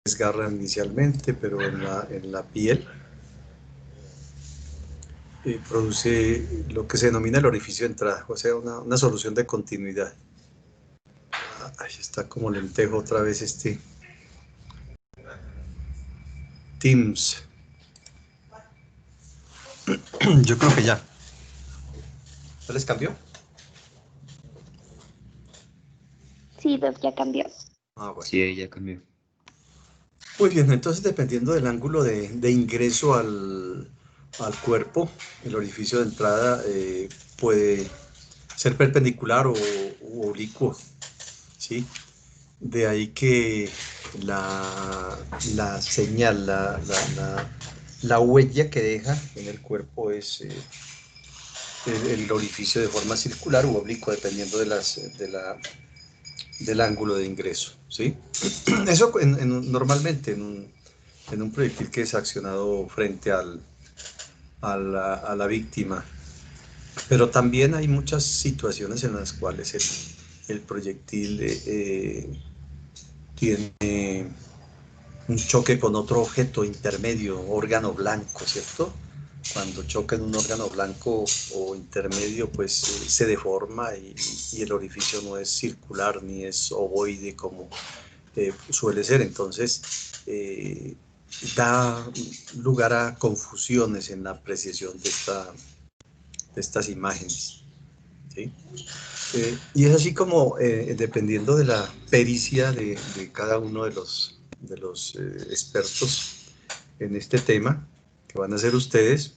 desgarra inicialmente, pero en la piel produce lo que se denomina el orificio de entrada, o sea, una solución de continuidad. Ahí está como lentejo otra vez este Teams. Yo creo que ya. ¿Ya les cambió? Sí, Doc, ya cambió. Ah, bueno. Sí, ya cambió. Muy bien, entonces dependiendo del ángulo de ingreso al cuerpo, el orificio de entrada puede ser perpendicular o oblicuo, ¿sí? De ahí que la señal, la huella que deja en el cuerpo es el orificio de forma circular u oblicua, dependiendo del ángulo de ingreso, ¿sí? Eso normalmente en un proyectil que es accionado frente a la víctima. Pero también hay muchas situaciones en las cuales el proyectil tiene un choque con otro objeto intermedio, órgano blanco, ¿cierto? Cuando choca en un órgano blanco o intermedio, pues se deforma y el orificio no es circular ni es ovoide como suele ser. Entonces, da lugar a confusiones en la apreciación de estas imágenes, ¿sí? Y es así como, dependiendo de la pericia de cada uno de los expertos en este tema, que van a ser ustedes,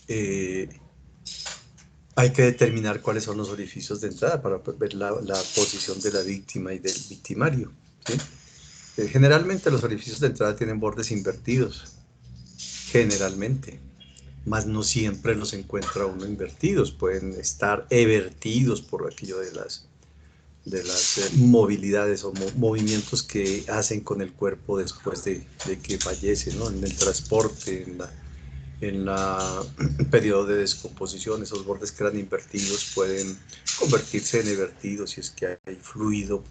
hay que determinar cuáles son los orificios de entrada para ver la posición de la víctima y del victimario, ¿sí? Generalmente los orificios de entrada tienen bordes invertidos, generalmente, mas no siempre los encuentra uno invertidos, pueden estar evertidos por aquello de las movilidades o movimientos que hacen con el cuerpo después de que fallece, ¿no? En el transporte, en la periodo de descomposición, esos bordes que eran invertidos pueden convertirse en evertidos si es que hay fluido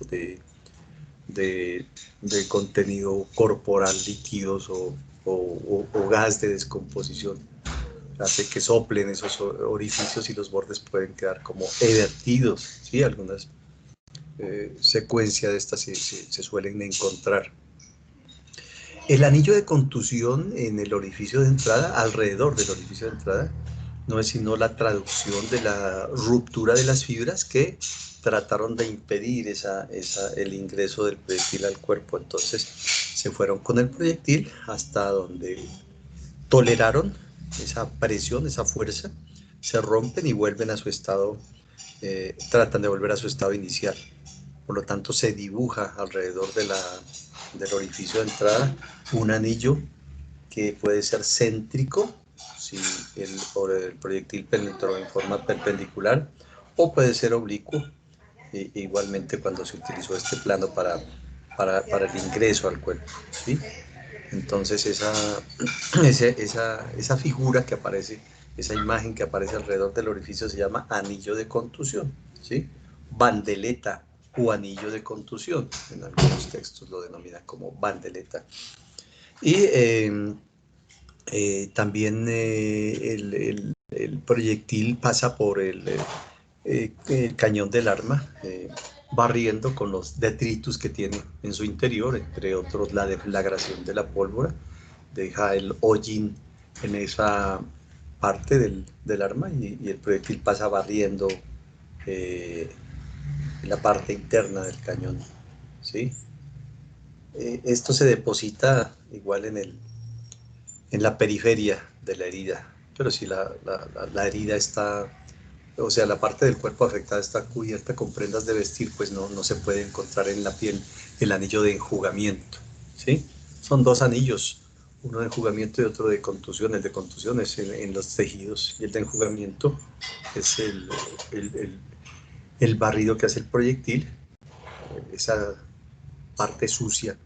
de contenido corporal, líquidos o gas de descomposición. Hace que soplen esos orificios y los bordes pueden quedar como evertidos, ¿sí? Algunas secuencia de estas se suelen encontrar. El anillo de contusión en el orificio de entrada, alrededor del orificio de entrada, no es sino la traducción de la ruptura de las fibras que trataron de impedir el ingreso del proyectil al cuerpo. Entonces se fueron con el proyectil hasta donde toleraron esa presión, esa fuerza, se rompen y vuelven a su estado, tratan de volver a su estado inicial. Por lo tanto, se dibuja alrededor del orificio de entrada un anillo que puede ser céntrico, si el proyectil penetró en forma perpendicular, o puede ser oblicuo, igualmente cuando se utilizó este plano para el ingreso al cuerpo, ¿sí? Entonces, esa figura que aparece, esa imagen que aparece alrededor del orificio se llama anillo de contusión, ¿sí? Bandeleta o anillo de contusión, en algunos textos lo denominan como bandeleta. Y también el proyectil pasa por el cañón del arma, barriendo con los detritus que tiene en su interior, entre otros la deflagración de la pólvora, deja el hollín en esa parte del arma y el proyectil pasa barriendo la parte interna del cañón, ¿sí? Esto se deposita igual en la periferia de la herida, pero si la herida está, o sea, la parte del cuerpo afectada está cubierta con prendas de vestir, pues no se puede encontrar en la piel el anillo de enjugamiento, ¿sí? Son dos anillos, uno de enjugamiento y otro de contusión. El de contusión es en los tejidos y el de enjugamiento es el barrido que hace el proyectil, esa parte sucia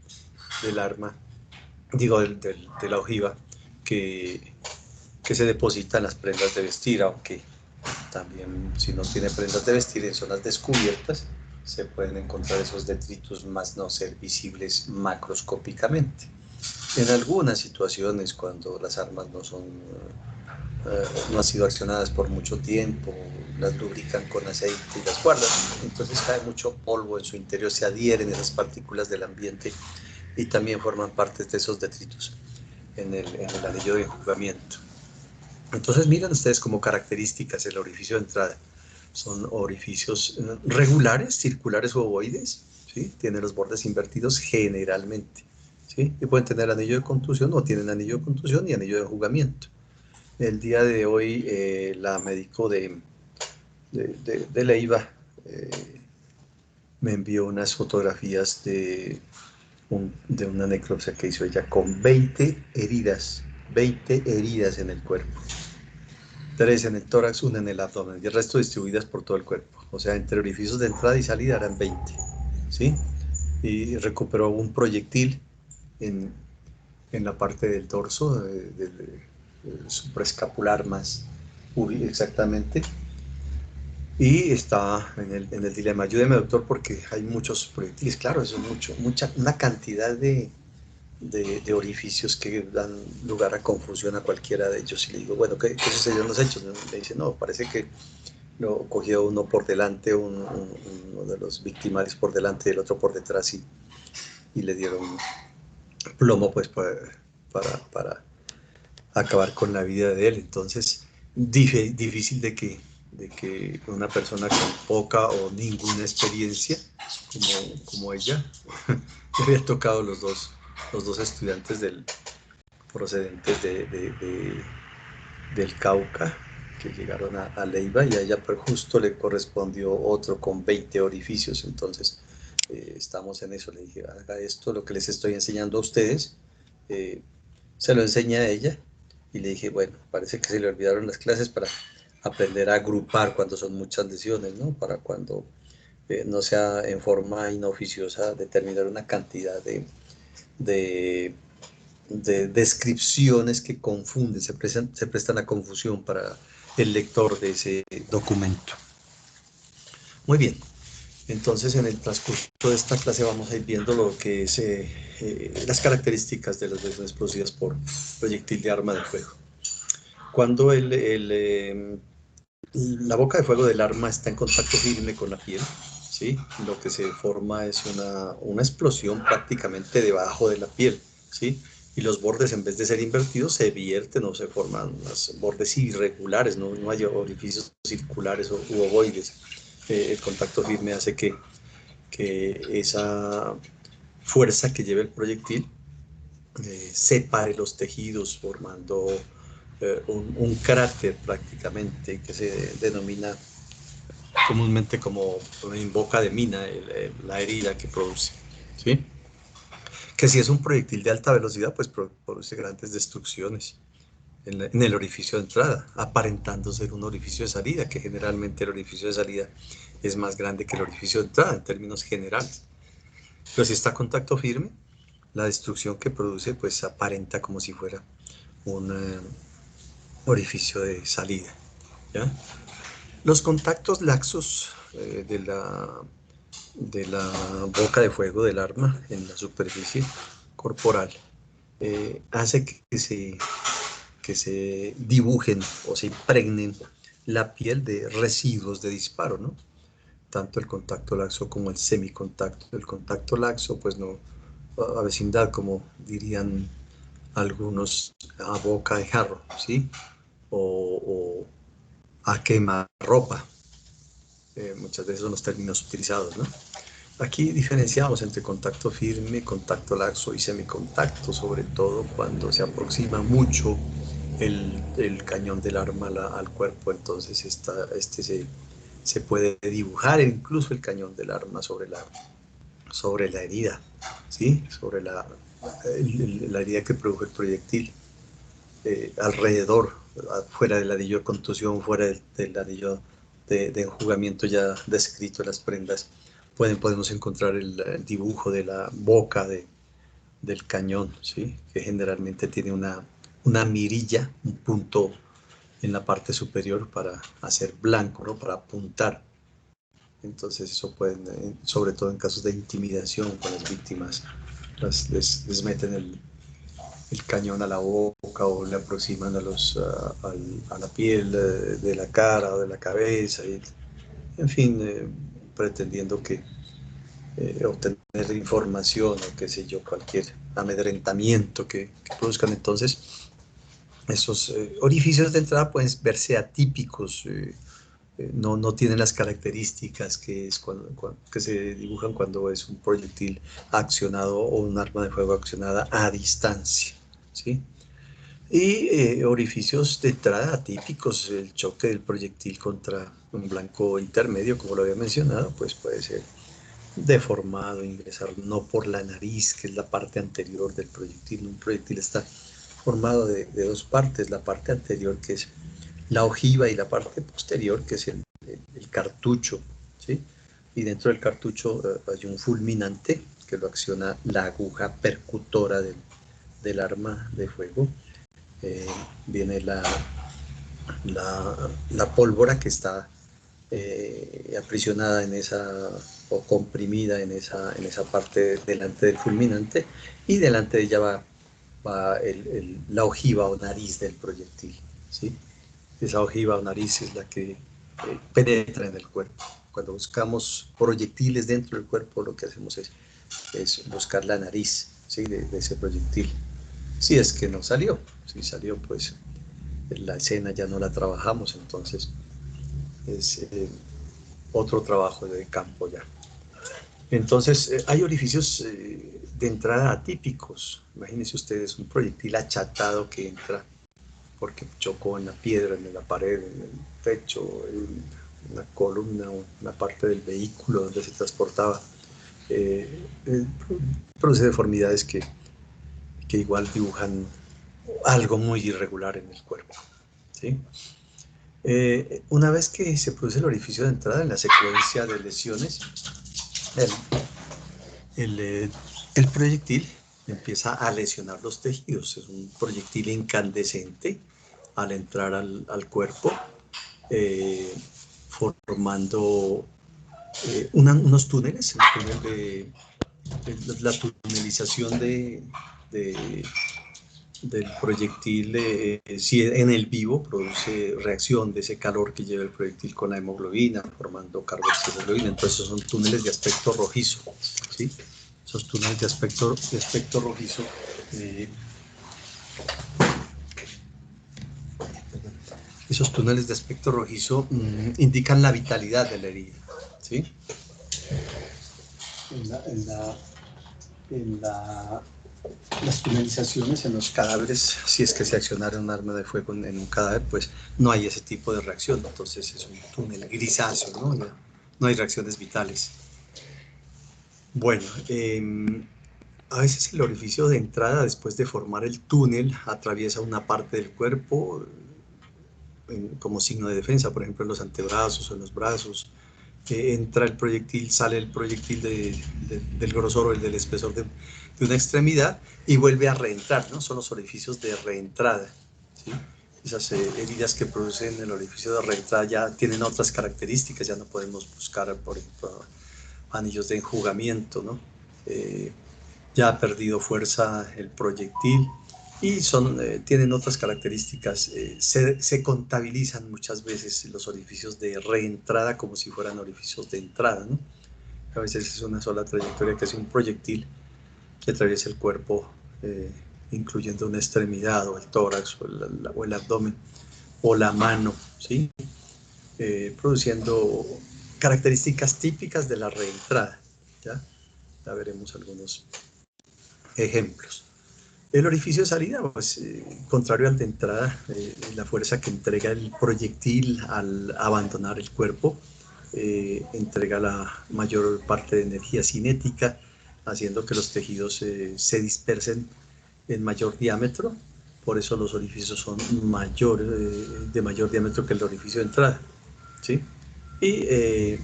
del arma, digo, de la ojiva, que se deposita en las prendas de vestir, aunque también si no tiene prendas de vestir en zonas descubiertas, se pueden encontrar esos detritus, más no ser visibles macroscópicamente. En algunas situaciones, cuando las armas no han sido accionadas por mucho tiempo, las lubrican con aceite y las guardan, entonces cae mucho polvo en su interior, se adhieren esas partículas del ambiente y también forman parte de esos detritus en el anillo de enjugamiento. Entonces miren ustedes como características el orificio de entrada. Son orificios regulares, circulares o ovoides, ¿sí? Tienen los bordes invertidos generalmente, ¿sí? Y pueden tener anillo de contusión o tienen anillo de contusión y anillo de enjugamiento. El día de hoy la médico de Leiva me envió unas fotografías de una necropsia que hizo ella con 20 heridas en el cuerpo. 3 en el tórax, 1 en el abdomen y el resto distribuidas por todo el cuerpo. O sea, entre orificios de entrada y salida eran 20, ¿sí? Y recuperó un proyectil en la parte del dorso, del supraescapular más exactamente. Y está en el dilema. Ayúdeme, doctor, porque hay muchos proyectiles. Claro, eso es una cantidad de orificios que dan lugar a confusión a cualquiera de ellos. Y le digo, bueno, ¿qué sucedió en los hechos? Me dice, no, parece que lo cogió uno por delante, uno de los victimarios por delante y el otro por detrás y le dieron plomo pues para acabar con la vida de él. Entonces, difícil de que una persona con poca o ninguna experiencia como ella, le había tocado los dos estudiantes procedentes del Cauca, que llegaron a Leiva, y a ella pues, justo le correspondió otro con 20 orificios. Entonces estamos en eso. Le dije, haga esto, lo que les estoy enseñando a ustedes, se lo enseñé a ella, y le dije, bueno, parece que se le olvidaron las clases para aprender a agrupar cuando son muchas lesiones, ¿no? Para cuando no sea en forma inoficiosa determinar una cantidad de de descripciones que confunden, se prestan a confusión para el lector de ese documento. Muy bien, entonces en el transcurso de esta clase vamos a ir viendo lo que es las características de las lesiones producidas por proyectil de arma de fuego. Cuando la boca de fuego del arma está en contacto firme con la piel, ¿sí? Lo que se forma es una explosión prácticamente debajo de la piel, ¿sí? Y los bordes, en vez de ser invertidos, se vierten o se forman los bordes irregulares, no hay orificios circulares u ovoides. El contacto firme hace que esa fuerza que lleva el proyectil separe los tejidos formando un cráter prácticamente que se denomina comúnmente como en boca de mina la herida que produce, ¿sí? Que si es un proyectil de alta velocidad, pues produce grandes destrucciones en el orificio de entrada, aparentando ser un orificio de salida, que generalmente el orificio de salida es más grande que el orificio de entrada en términos generales. Pero si está a contacto firme, la destrucción que produce pues aparenta como si fuera un orificio de salida, ¿ya? Los contactos laxos de la boca de fuego del arma en la superficie corporal hace que se dibujen o se impregnen la piel de residuos de disparo, ¿no? Tanto el contacto laxo como el semicontacto. El contacto laxo, pues no, a vecindad, como dirían algunos, a boca de jarro, ¿sí? O a quemarropa. Muchas veces son los términos utilizados, ¿no? Aquí diferenciamos entre contacto firme, contacto laxo y semicontacto, sobre todo cuando se aproxima mucho el cañón del arma al cuerpo. Entonces se puede dibujar incluso el cañón del arma sobre la herida, ¿sí? Sobre la herida que produjo el proyectil. Alrededor, fuera del anillo de contusión, fuera del anillo de enjugamiento ya descrito en las prendas, podemos encontrar el dibujo de la boca del cañón, ¿sí? Que generalmente tiene una mirilla, un punto en la parte superior para hacer blanco, ¿no? Para apuntar. Entonces eso pueden, sobre todo en casos de intimidación con las víctimas, les meten el cañón a la boca o le aproximan a la piel de la cara o de la cabeza, y, en fin, pretendiendo que obtener información o qué sé yo, cualquier amedrentamiento que produzcan. Entonces, esos orificios de entrada pueden verse atípicos, no tienen las características que, que se dibujan cuando es un proyectil accionado o un arma de fuego accionada a distancia, ¿sí? Y orificios de entrada atípicos, el choque del proyectil contra un blanco intermedio, como lo había mencionado, pues puede ser deformado, ingresar no por la nariz, que es la parte anterior del proyectil. Un proyectil está formado de dos partes, la parte anterior, que es la ojiva, y la parte posterior, que es el cartucho, ¿sí? Y dentro del cartucho hay un fulminante que lo acciona la aguja percutora del arma de fuego. Viene la pólvora que está aprisionada en esa, o comprimida en esa parte delante del fulminante, y delante de ella va la ojiva o nariz del proyectil, ¿sí? Esa ojiva o nariz es la que penetra en el cuerpo. Cuando buscamos proyectiles dentro del cuerpo, lo que hacemos es buscar la nariz, ¿sí? de ese proyectil. Si es que no salió, si salió, pues la escena ya no la trabajamos, entonces es otro trabajo de campo ya. Entonces, hay orificios de entrada atípicos. Imagínense ustedes un proyectil achatado que entra porque chocó en la piedra, en la pared, en el techo, en una columna o una parte del vehículo donde se transportaba. Produce deformidades que igual dibujan algo muy irregular en el cuerpo, ¿sí? Una vez que se produce el orificio de entrada en la secuencia de lesiones, el, el proyectil empieza a lesionar los tejidos. Es un proyectil incandescente al entrar al cuerpo, eh, formando unos túneles, el túnel la tunelización del proyectil, si en el vivo produce reacción de ese calor que lleva el proyectil con la hemoglobina, formando carboxihemoglobina. Entonces son túneles de aspecto rojizo, ¿sí? Esos túneles de aspecto rojizo esos túneles de aspecto rojizo indican la vitalidad de la herida, ¿sí? En las tunelizaciones en los cadáveres, si es que se accionara un arma de fuego en un cadáver, pues no hay ese tipo de reacción. Entonces es un túnel grisáceo, ¿no? No hay reacciones vitales. Bueno, a veces el orificio de entrada, después de formar el túnel, atraviesa una parte del cuerpo como signo de defensa, por ejemplo en los antebrazos o en los brazos. Entra el proyectil, sale el proyectil del grosor o del espesor de una extremidad y vuelve a reentrar, ¿no? Son los orificios de reentrada, ¿sí? Esas heridas que producen el orificio de reentrada ya tienen otras características, ya no podemos buscar, por ejemplo, anillos de enjugamiento, ¿no? Ya ha perdido fuerza el proyectil y tienen otras características. Se contabilizan muchas veces los orificios de reentrada como si fueran orificios de entrada, ¿no? A veces es una sola trayectoria que es un proyectil que atraviesa el cuerpo, incluyendo una extremidad o el tórax o el abdomen o la mano, ¿sí? Produciendo características típicas de la reentrada, ¿ya? Ya veremos algunos ejemplos. El orificio de salida, pues, contrario al de entrada, la fuerza que entrega el proyectil al abandonar el cuerpo, entrega la mayor parte de energía cinética, haciendo que los tejidos se dispersen en mayor diámetro. Por eso los orificios son de mayor diámetro que el orificio de entrada, ¿sí? Y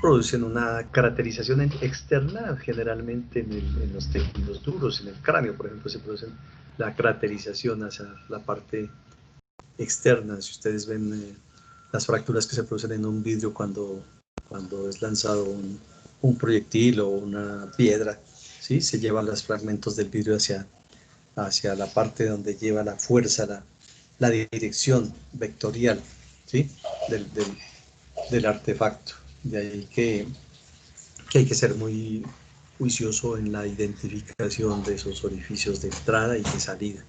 producen una caracterización externa, generalmente en los tejidos duros, en el cráneo, por ejemplo, se produce la caracterización hacia la parte externa. Si ustedes ven las fracturas que se producen en un vidrio cuando Cuando es lanzado un proyectil o una piedra, ¿sí? Se llevan los fragmentos del vidrio hacia la parte donde lleva la fuerza, la dirección vectorial, ¿sí? del artefacto. De ahí que hay que ser muy juicioso en la identificación de esos orificios de entrada y de salida,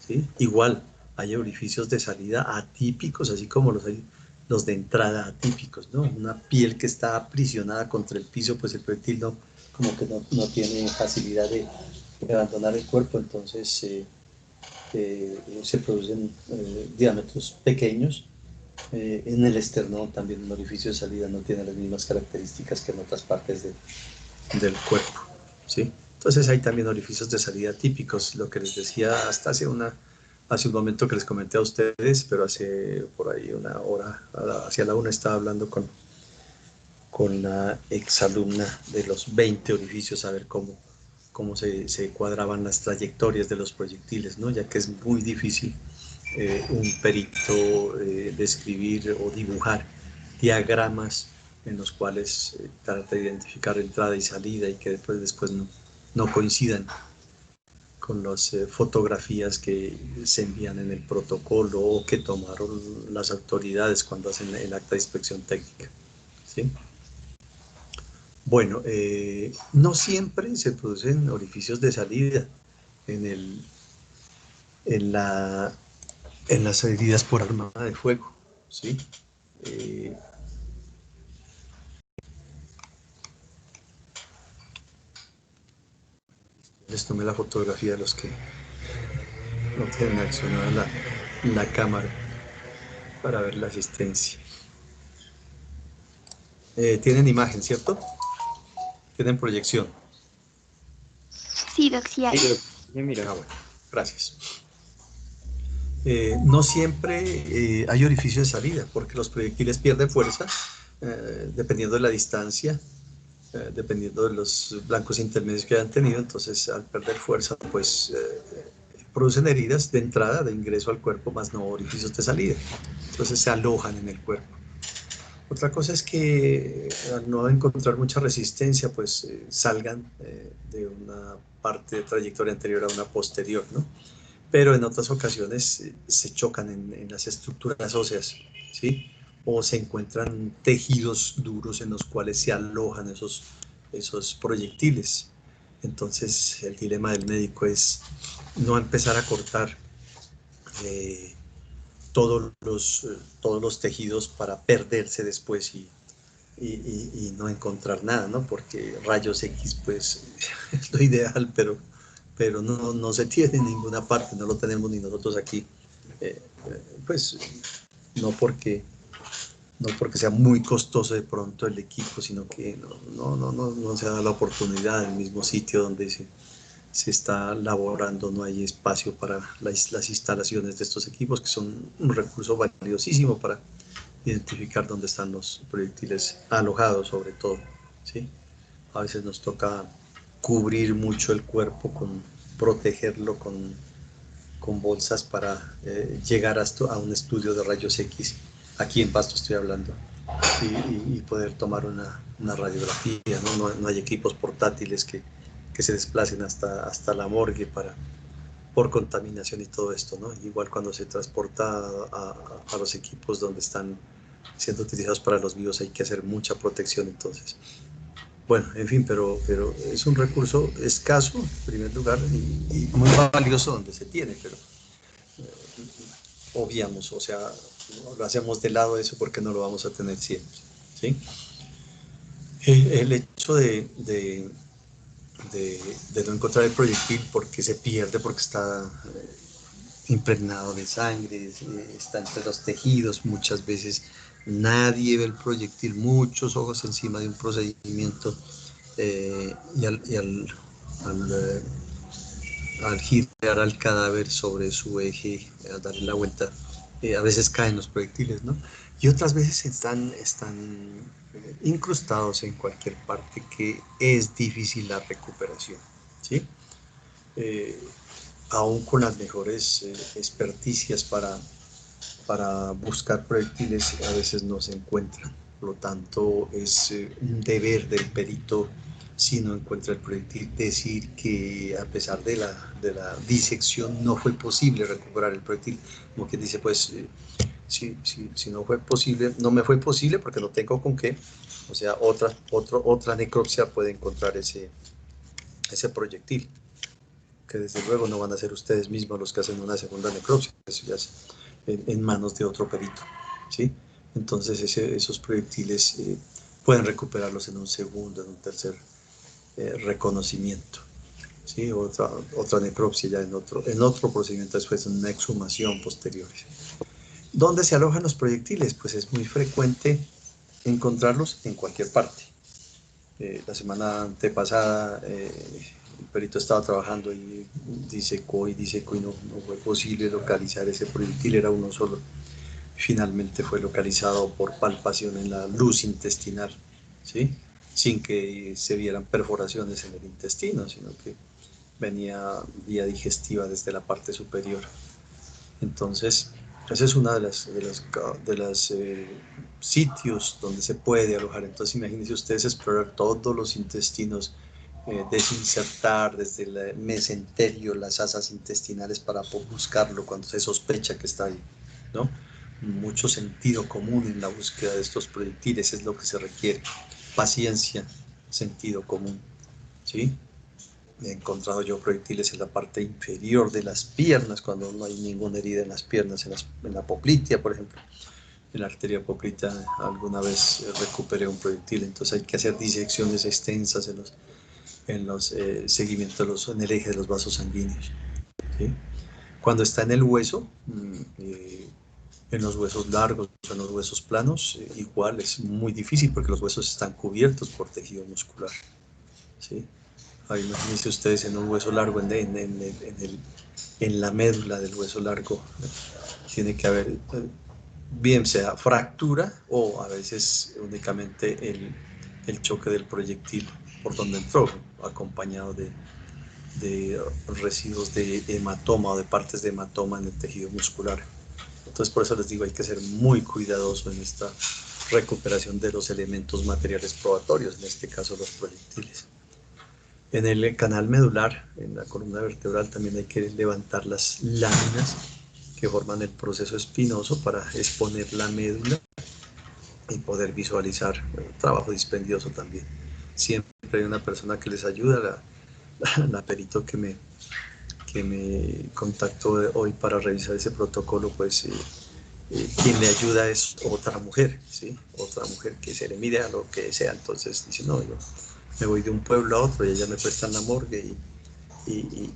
¿sí? Igual, hay orificios de salida atípicos, así como los de entrada atípicos, ¿no? Una piel que está aprisionada contra el piso, pues el proyectil no, como que no tiene facilidad de abandonar el cuerpo, entonces se producen diámetros pequeños. En el esternón también un orificio de salida no tiene las mismas características que en otras partes del cuerpo, ¿sí? Entonces hay también orificios de salida típicos, lo que les decía hasta hace un momento que les comenté a ustedes, pero hace por ahí una hora, hacia la una estaba hablando con la exalumna de los 20 orificios, a ver cómo se cuadraban las trayectorias de los proyectiles, ¿no? Ya que es muy difícil un perito describir o dibujar diagramas en los cuales trata de identificar entrada y salida y que después no coincidan con las fotografías que se envían en el protocolo o que tomaron las autoridades cuando hacen el acta de inspección técnica, ¿sí? Bueno, no siempre se producen orificios de salida en, el, en, la, en las heridas por arma de fuego, ¿sí? Eh, Les tomé la fotografía de los que no tienen accionada la cámara para ver la asistencia. Tienen imagen, ¿cierto? Tienen proyección. Sí, Doc, sí hay. Sí, mira. Ah, bueno, gracias. No siempre hay orificio de salida, porque los proyectiles pierden fuerza dependiendo de la distancia, dependiendo de los blancos intermedios que hayan tenido. Entonces, al perder fuerza, pues producen heridas de entrada, de ingreso al cuerpo, más no orificios de salida. Entonces se alojan en el cuerpo. Otra cosa es que al no encontrar mucha resistencia, pues salgan de una parte de trayectoria anterior a una posterior, ¿no? Pero en otras ocasiones se chocan en las estructuras óseas, ¿sí? O se encuentran tejidos duros en los cuales se alojan esos proyectiles. Entonces el dilema del médico es no empezar a cortar eh, todos los tejidos para perderse después y no encontrar nada, ¿no? Porque rayos X pues es lo ideal, pero no se tiene en ninguna parte, no lo tenemos ni nosotros aquí. Pues no porque, no porque sea muy costoso de pronto el equipo, sino que no se da la oportunidad en el mismo sitio donde se está laborando, no hay espacio para las instalaciones de estos equipos, que son un recurso valiosísimo para identificar dónde están los proyectiles alojados, sobre todo, ¿sí? A veces nos toca cubrir mucho el cuerpo, protegerlo con bolsas para llegar a un estudio de rayos X, aquí en Pasto estoy hablando, y poder tomar una radiografía, ¿no? No hay equipos portátiles que se desplacen hasta la morgue por contaminación y todo esto, ¿no? Igual cuando se transporta a los equipos donde están siendo utilizados para los vivos hay que hacer mucha protección. Entonces, bueno, en fin, pero es un recurso escaso en primer lugar y muy valioso donde se tiene, pero obviamos, o sea, lo hacemos de lado eso porque no lo vamos a tener siempre, ¿sí? El hecho de no encontrar el proyectil porque se pierde, porque está impregnado de sangre, está entre los tejidos, muchas veces nadie ve el proyectil, muchos ojos encima de un procedimiento y al girar al cadáver sobre su eje, al darle la vuelta, a veces caen los proyectiles, ¿no? Y otras veces están incrustados en cualquier parte que es difícil la recuperación, ¿sí? Eh, Aún con las mejores experticias para buscar proyectiles, a veces no se encuentran, Por lo tanto, es un deber del perito, si no encuentra el proyectil, decir que a pesar de la disección no fue posible recuperar el proyectil. Como quien dice, pues, si no fue posible, no me fue posible porque no tengo con qué. O sea, otra necropsia puede encontrar ese proyectil, que desde luego no van a ser ustedes mismos los que hacen una segunda necropsia, eso ya es en manos de otro perito, ¿sí? Entonces esos proyectiles pueden recuperarlos en un segundo, en un tercer reconocimiento, ¿sí? Otra necropsia ya en otro procedimiento después, en una exhumación posterior. ¿Dónde se alojan los proyectiles? Pues es muy frecuente encontrarlos en cualquier parte. La semana antepasada el perito estaba trabajando y disecó y no fue posible localizar ese proyectil, era uno solo. Finalmente fue localizado por palpación en la luz intestinal, ¿sí? Sin que se vieran perforaciones en el intestino, sino que venía vía digestiva desde la parte superior. Entonces, esa es una de las sitios donde se puede alojar. Entonces, imagínense ustedes explorar todos los intestinos, desinsertar desde el mesenterio las asas intestinales para buscarlo cuando se sospecha que está ahí, ¿no? Mucho sentido común en la búsqueda de estos proyectiles es lo que se requiere. Paciencia, sentido común, ¿sí? He encontrado yo proyectiles en la parte inferior de las piernas, cuando no hay ninguna herida en las piernas, en la poplitea, por ejemplo. En la arteria poplitea alguna vez recuperé un proyectil, entonces hay que hacer disecciones extensas en los seguimientos, en el eje de los vasos sanguíneos, ¿sí? Cuando está en el hueso, en los huesos largos, en los huesos planos, igual es muy difícil porque los huesos están cubiertos por tejido muscular, ¿sí? Ahí imagínense ustedes en un hueso largo, en la médula del hueso largo, tiene que haber, bien sea fractura o a veces únicamente el choque del proyectil por donde entró, acompañado de residuos de hematoma o de partes de hematoma en el tejido muscular. Entonces, por eso les digo, hay que ser muy cuidadoso en esta recuperación de los elementos materiales probatorios, en este caso los proyectiles. En el canal medular, en la columna vertebral, también hay que levantar las láminas que forman el proceso espinoso para exponer la médula y poder visualizar. Trabajo dispendioso también. Siempre hay una persona que les ayuda, la perito que me contactó hoy para revisar ese protocolo, pues quien le ayuda es otra mujer, ¿sí? Otra mujer que se le mide a lo que sea. Entonces dice, no, yo me voy de un pueblo a otro y ella me prestan la morgue y, y,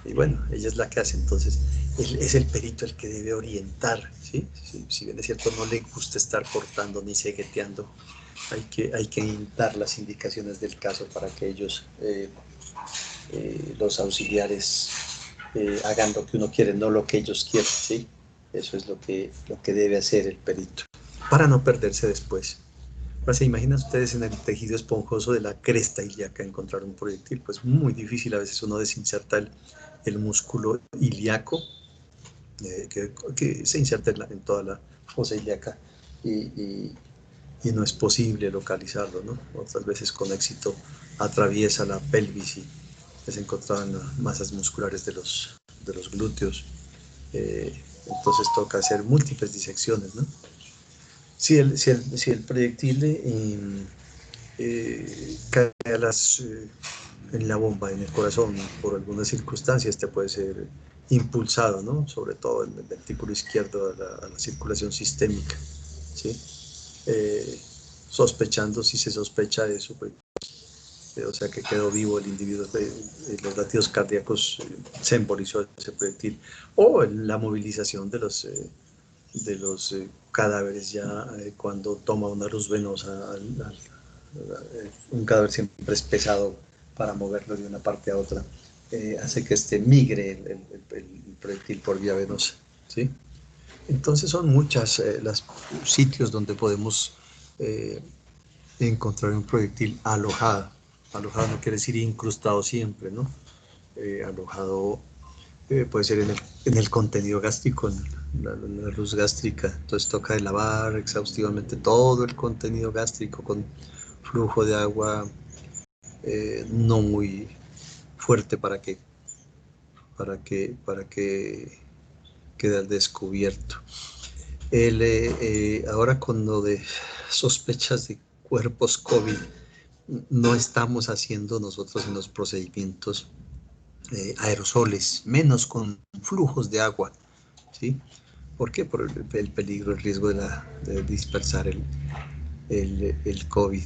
y bueno, ella es la que hace. Entonces es el perito el que debe orientar, ¿sí? Si bien es cierto, no le gusta estar cortando ni segueteando, hay que dar las indicaciones del caso para que ellos, los auxiliares, hagan lo que uno quiere, no lo que ellos quieren, ¿sí? Eso es lo que debe hacer el perito, para no perderse después. Ahora, ¿se imaginan ustedes en el tejido esponjoso de la cresta ilíaca encontrar un proyectil? Pues muy difícil, a veces uno desinserta el músculo ilíaco, que se inserta en toda la fosa ilíaca y no es posible localizarlo, ¿no? Otras veces con éxito atraviesa la pelvis y es encontrado en las masas musculares de los glúteos. Entonces toca hacer múltiples disecciones, ¿no? Si el proyectil cae en la bomba, en el corazón, por alguna circunstancia, este puede ser impulsado, ¿no? Sobre todo en el ventrículo izquierdo a la circulación sistémica, ¿sí? Sospechando, si se sospecha eso, pues, o sea que quedó vivo el individuo, los latidos cardíacos, se embolizó ese proyectil, o la movilización de los cadáveres ya cuando toma una luz venosa, un cadáver siempre es pesado para moverlo de una parte a otra, hace que migre el proyectil por vía venosa, ¿sí? Entonces son muchas los sitios donde podemos encontrar un proyectil alojado. Alojado no quiere decir incrustado siempre, ¿no? Alojado puede ser en el contenido gástrico, en la luz gástrica. Entonces toca de lavar exhaustivamente todo el contenido gástrico con flujo de agua no muy fuerte para que quede al descubierto. Ahora con lo de sospechas de cuerpos COVID, no estamos haciendo nosotros en los procedimientos aerosoles, menos con flujos de agua, ¿sí? ¿Por qué? Por el peligro, el riesgo de dispersar el COVID.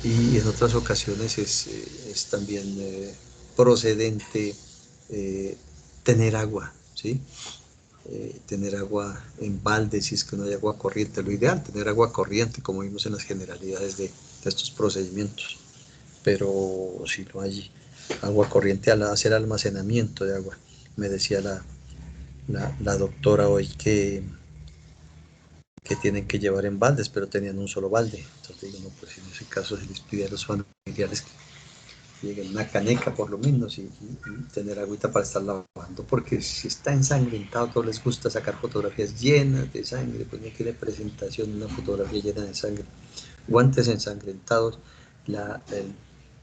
Y en otras ocasiones es también procedente tener agua, ¿sí? Tener agua en balde si es que no hay agua corriente. Lo ideal, tener agua corriente, como vimos en las generalidades de estos procedimientos. Pero si no hay agua corriente, al hacer almacenamiento de agua. Me decía la doctora hoy que tienen que llevar en baldes, pero tenían un solo balde. Entonces digo, no, pues en ese caso se les pide a los familiares que lleguen una caneca por lo menos y tener agüita para estar lavando, porque si está ensangrentado, a todos les gusta sacar fotografías llenas de sangre, pues no quiere presentación una fotografía llena de sangre. Guantes ensangrentados,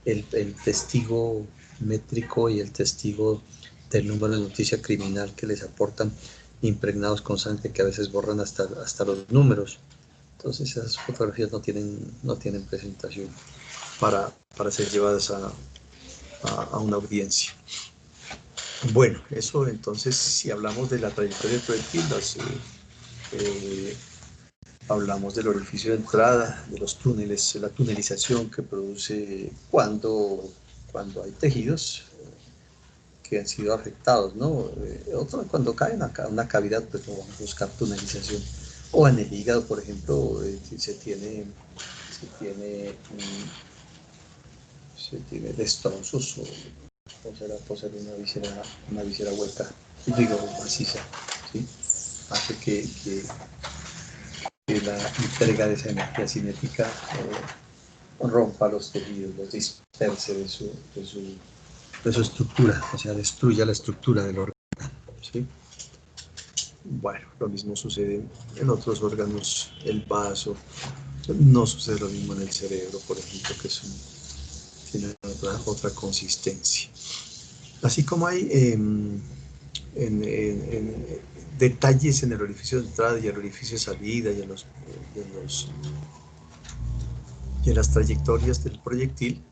el testigo métrico y el testigo del número de noticia criminal que les aportan impregnados con sangre que a veces borran hasta los números. Entonces esas fotografías no tienen presentación para ser llevadas a una audiencia. Bueno, eso entonces, si hablamos de la trayectoria del proyectil, hablamos del orificio de entrada, de los túneles, la tunelización que produce cuando hay tejidos que han sido afectados, ¿no? Cuando cae en una cavidad, pues no vamos a buscar tunelización. O en el hígado, por ejemplo, se tiene destrozos o ser una visera hueca, digo, maciza, ¿sí? Hace que la entrega de esa energía cinética rompa los tejidos, los disperse de su estructura, o sea, destruya la estructura del órgano, ¿sí? Bueno, lo mismo sucede en otros órganos, el vaso, no sucede lo mismo en el cerebro, por ejemplo, que tiene otra consistencia. Así como hay en detalles en el orificio de entrada y el orificio de salida y en las trayectorias del proyectil,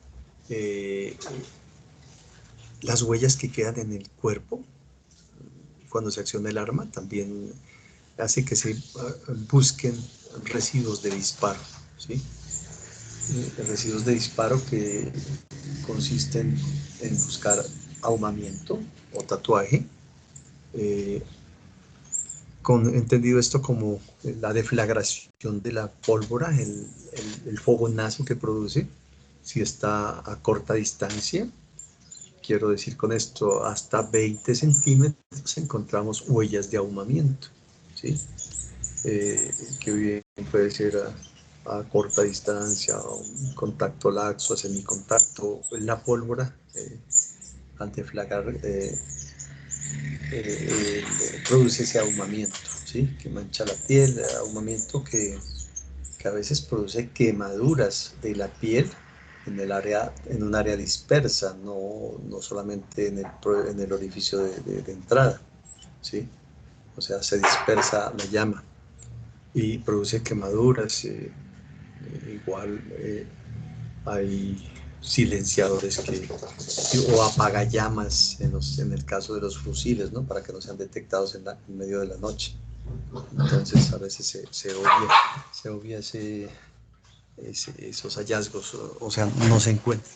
las huellas que quedan en el cuerpo cuando se acciona el arma también hace que se busquen residuos de disparo, ¿sí? Residuos de disparo que consisten en buscar ahumamiento o tatuaje, entendido esto como la deflagración de la pólvora, el fogonazo que produce, si está a corta distancia. Quiero decir con esto, hasta 20 centímetros encontramos huellas de ahumamiento, ¿sí? Que bien puede ser a corta distancia, a un contacto laxo, a semicontacto. La pólvora, al deflagrar, produce ese ahumamiento, ¿sí? Que mancha la piel, ahumamiento que a veces produce quemaduras de la piel en un área dispersa, no solamente en el orificio de entrada, ¿sí? O sea, se dispersa la llama y produce quemaduras. Igual hay silenciadores o apagallamas en el caso de los fusiles, ¿no? Para que no sean detectados en medio de la noche. Entonces a veces se obvia esos hallazgos, o sea, no se encuentran.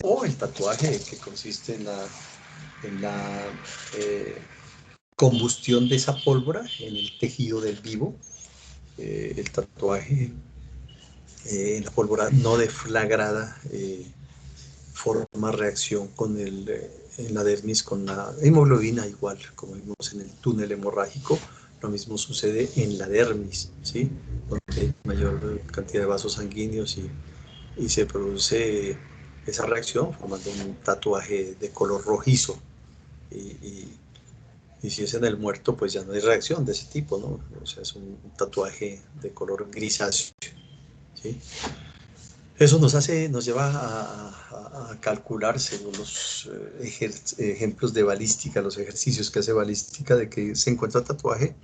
O el tatuaje que consiste en la combustión de esa pólvora en el tejido del vivo. El tatuaje en la pólvora no deflagrada forma reacción en la dermis con la hemoglobina, igual como vimos en el túnel hemorrágico. Lo mismo sucede en la dermis, ¿sí? Porque hay mayor cantidad de vasos sanguíneos y se produce esa reacción formando un tatuaje de color rojizo, Y, y, y si es en el muerto, pues ya no hay reacción de ese tipo, ¿no? O sea, es un tatuaje de color grisáceo, ¿sí? Eso nos lleva a calcular, según los ejemplos de balística, los ejercicios que hace balística, de que se encuentra tatuaje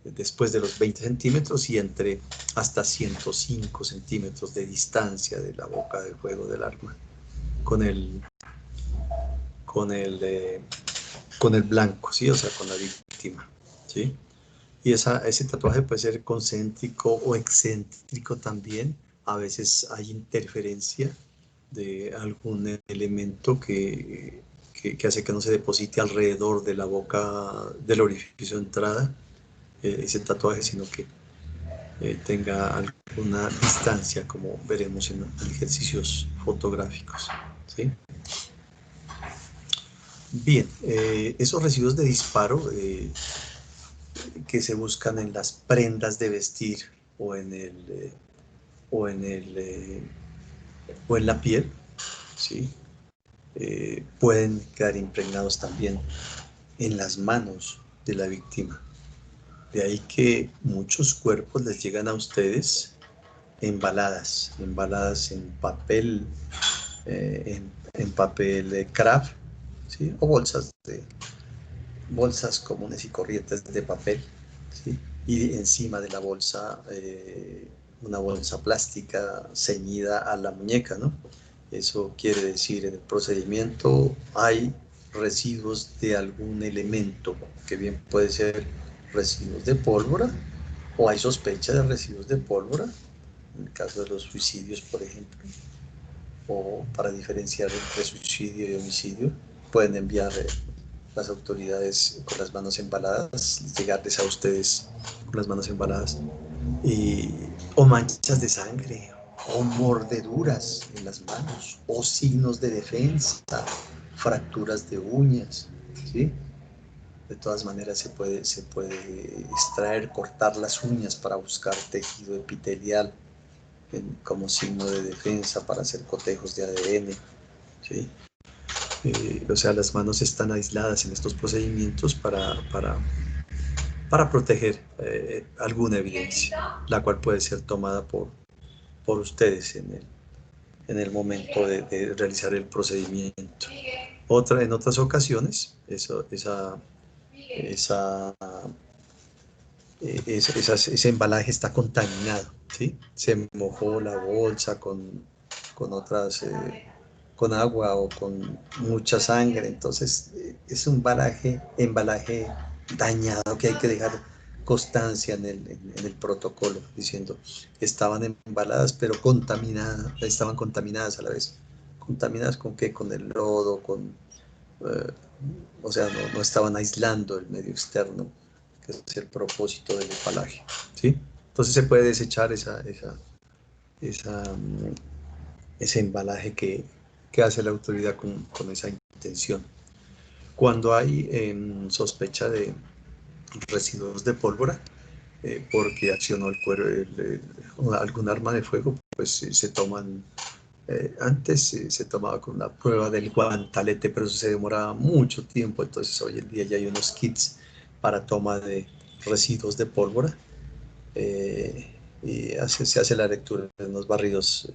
después de los 20 centímetros y entre hasta 105 centímetros de distancia de la boca del fuego del arma, con el, con el, eh, con el blanco, ¿sí? O sea, con la víctima, ¿sí? Y ese tatuaje puede ser concéntrico o excéntrico también. A veces hay interferencia de algún elemento que hace que no se deposite alrededor de la boca del orificio de entrada ese tatuaje, sino que tenga alguna distancia, como veremos en ejercicios fotográficos, ¿sí? Bien, esos residuos de disparo que se buscan en las prendas de vestir o en o en o en la piel, ¿sí? Pueden quedar impregnados también en las manos de la víctima. De ahí que muchos cuerpos les llegan a ustedes embaladas en papel, en papel craft, ¿sí? O bolsas comunes y corrientes de papel, ¿sí? Y encima de la bolsa una bolsa plástica ceñida a la muñeca, ¿no? Eso quiere decir, en el procedimiento hay residuos de algún elemento, que bien puede ser residuos de pólvora, o hay sospecha de residuos de pólvora, en el caso de los suicidios, por ejemplo, o para diferenciar entre suicidio y homicidio, pueden enviar las autoridades con las manos embaladas, llegarles a ustedes con las manos embaladas, o manchas de sangre, o mordeduras en las manos, o signos de defensa, fracturas de uñas, ¿sí? De todas maneras se puede extraer, cortar las uñas para buscar tejido epitelial como signo de defensa para hacer cotejos de ADN, ¿sí? O sea, las manos están aisladas en estos procedimientos para proteger alguna evidencia, la cual puede ser tomada por ustedes en el momento de realizar el procedimiento. En otras ocasiones, esa, ese embalaje está contaminado, ¿sí? Se mojó la bolsa con otras, con agua o con mucha sangre, entonces es un embalaje dañado que hay que dejar constancia en el protocolo, diciendo que estaban embaladas pero contaminadas, estaban contaminadas a la vez. ¿Contaminadas con qué? Con el lodo, eh, o sea, no estaban aislando el medio externo, que es el propósito del embalaje, ¿sí? Entonces se puede desechar esa, ese embalaje que hace la autoridad con esa intención. Cuando hay sospecha de residuos de pólvora, porque accionó algún arma de fuego, pues se toman, antes se tomaba con una prueba del guantalete, pero eso se demoraba mucho tiempo, entonces hoy en día ya hay unos kits para toma de residuos de pólvora, y se hace la lectura en unos barridos,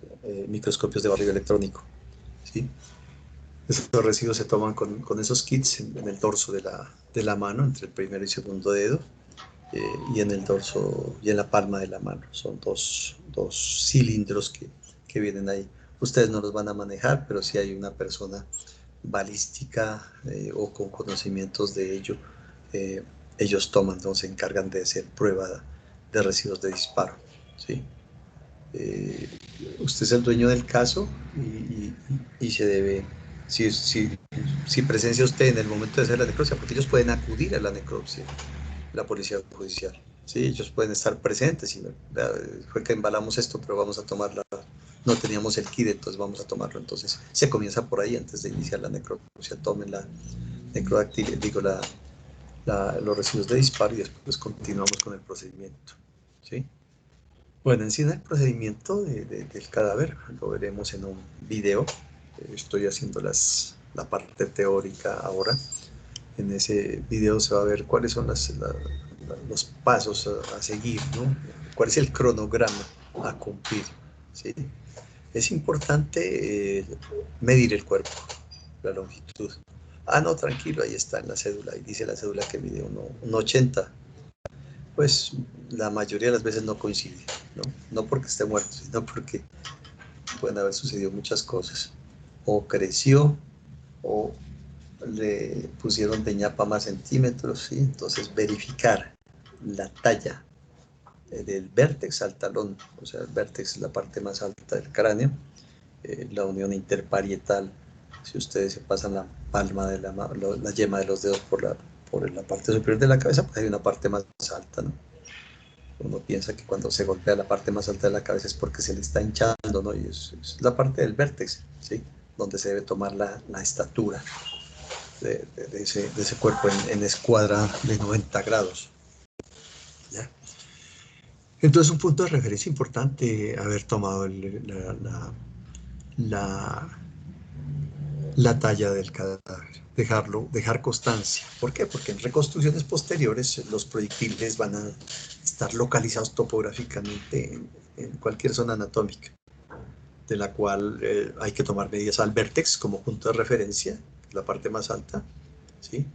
microscopios de barrido electrónico, ¿sí? Esos residuos se toman con esos kits en el dorso de la mano, entre el primer y segundo dedo, y en el dorso y en la palma de la mano. Son dos cilindros que vienen ahí. Ustedes no los van a manejar, pero si hay una persona balística o con conocimientos de ello, eh, ellos toman, se encargan de hacer prueba de residuos de disparo, ¿sí? Eh, Usted es el dueño del caso y se debe, si presencia usted en el momento de hacer la necropsia, porque ellos pueden acudir a la necropsia, la policía judicial, ¿sí? Ellos pueden estar presentes, y fue que embalamos esto, pero vamos a tomarla, no teníamos el kit, entonces vamos a tomarlo, entonces se comienza por ahí antes de iniciar la necropsia, tomen la necrodáctil, digo, los residuos de disparo y después continuamos con el procedimiento, ¿sí? Bueno, en sí el procedimiento del cadáver lo veremos en un video. Estoy haciendo la parte teórica ahora. En ese video se va a ver cuáles son los pasos a seguir, ¿no? Cuál es el cronograma a cumplir, ¿sí? Es importante medir el cuerpo, la longitud. Ah, no, tranquilo, ahí está en la cédula, ahí dice la cédula que mide 1,80. Pues la mayoría de las veces no coincide, ¿no? No porque esté muerto, sino porque pueden haber sucedido muchas cosas. O creció, o le pusieron de ñapa más centímetros, ¿sí? Entonces verificar la talla del vértex al talón, o sea, el vértex es la parte más alta del cráneo, la unión interparietal, si ustedes se pasan la palma de la yema de los dedos por la parte superior de la cabeza, pues hay una parte más alta, ¿no? Uno piensa que cuando se golpea la parte más alta de la cabeza es porque se le está hinchando, ¿no? Y es la parte del vértex, ¿sí? Donde se debe tomar la estatura de ese cuerpo en escuadra de 90 grados, ¿ya? Entonces, un punto de referencia importante haber tomado la talla del cadáver, dejar constancia. ¿Por qué? Porque en reconstrucciones posteriores los proyectiles van a estar localizados topográficamente en cualquier zona anatómica, de la cual hay que tomar medidas al vértex como punto de referencia, la parte más alta, ¿sí?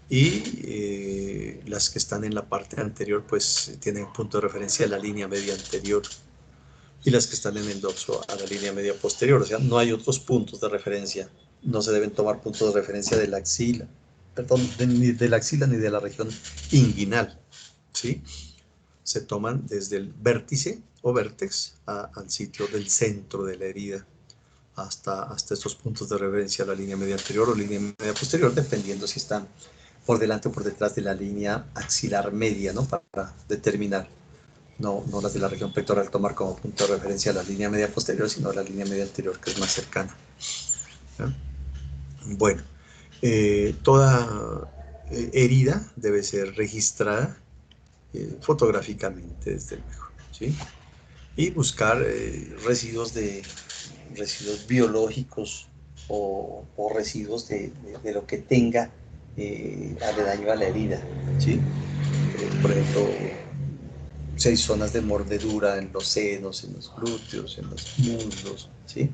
Y las que están en la parte anterior pues tienen punto de referencia a la línea media anterior, y las que están en el dorso a la línea media posterior. O sea, no hay otros puntos de referencia. No se deben tomar puntos de referencia de la axila, perdón, ni de la axila ni de la región inguinal, ¿sí? Se toman desde el vértice o vértex al sitio del centro de la herida, hasta estos puntos de referencia, la línea media anterior o línea media posterior, dependiendo si están por delante o por detrás de la línea axilar media, ¿no? Para determinar. No las de la región pectoral tomar como punto de referencia la línea media posterior, sino la línea media anterior, que es más cercana. ¿Ya? Bueno, toda herida debe ser registrada fotográficamente, desde luego, ¿sí? Y buscar residuos biológicos o residuos de lo que tenga aledaño a la herida, ¿sí? Por ejemplo, 6 zonas de mordedura en los senos, en los glúteos, en los muslos, ¿sí?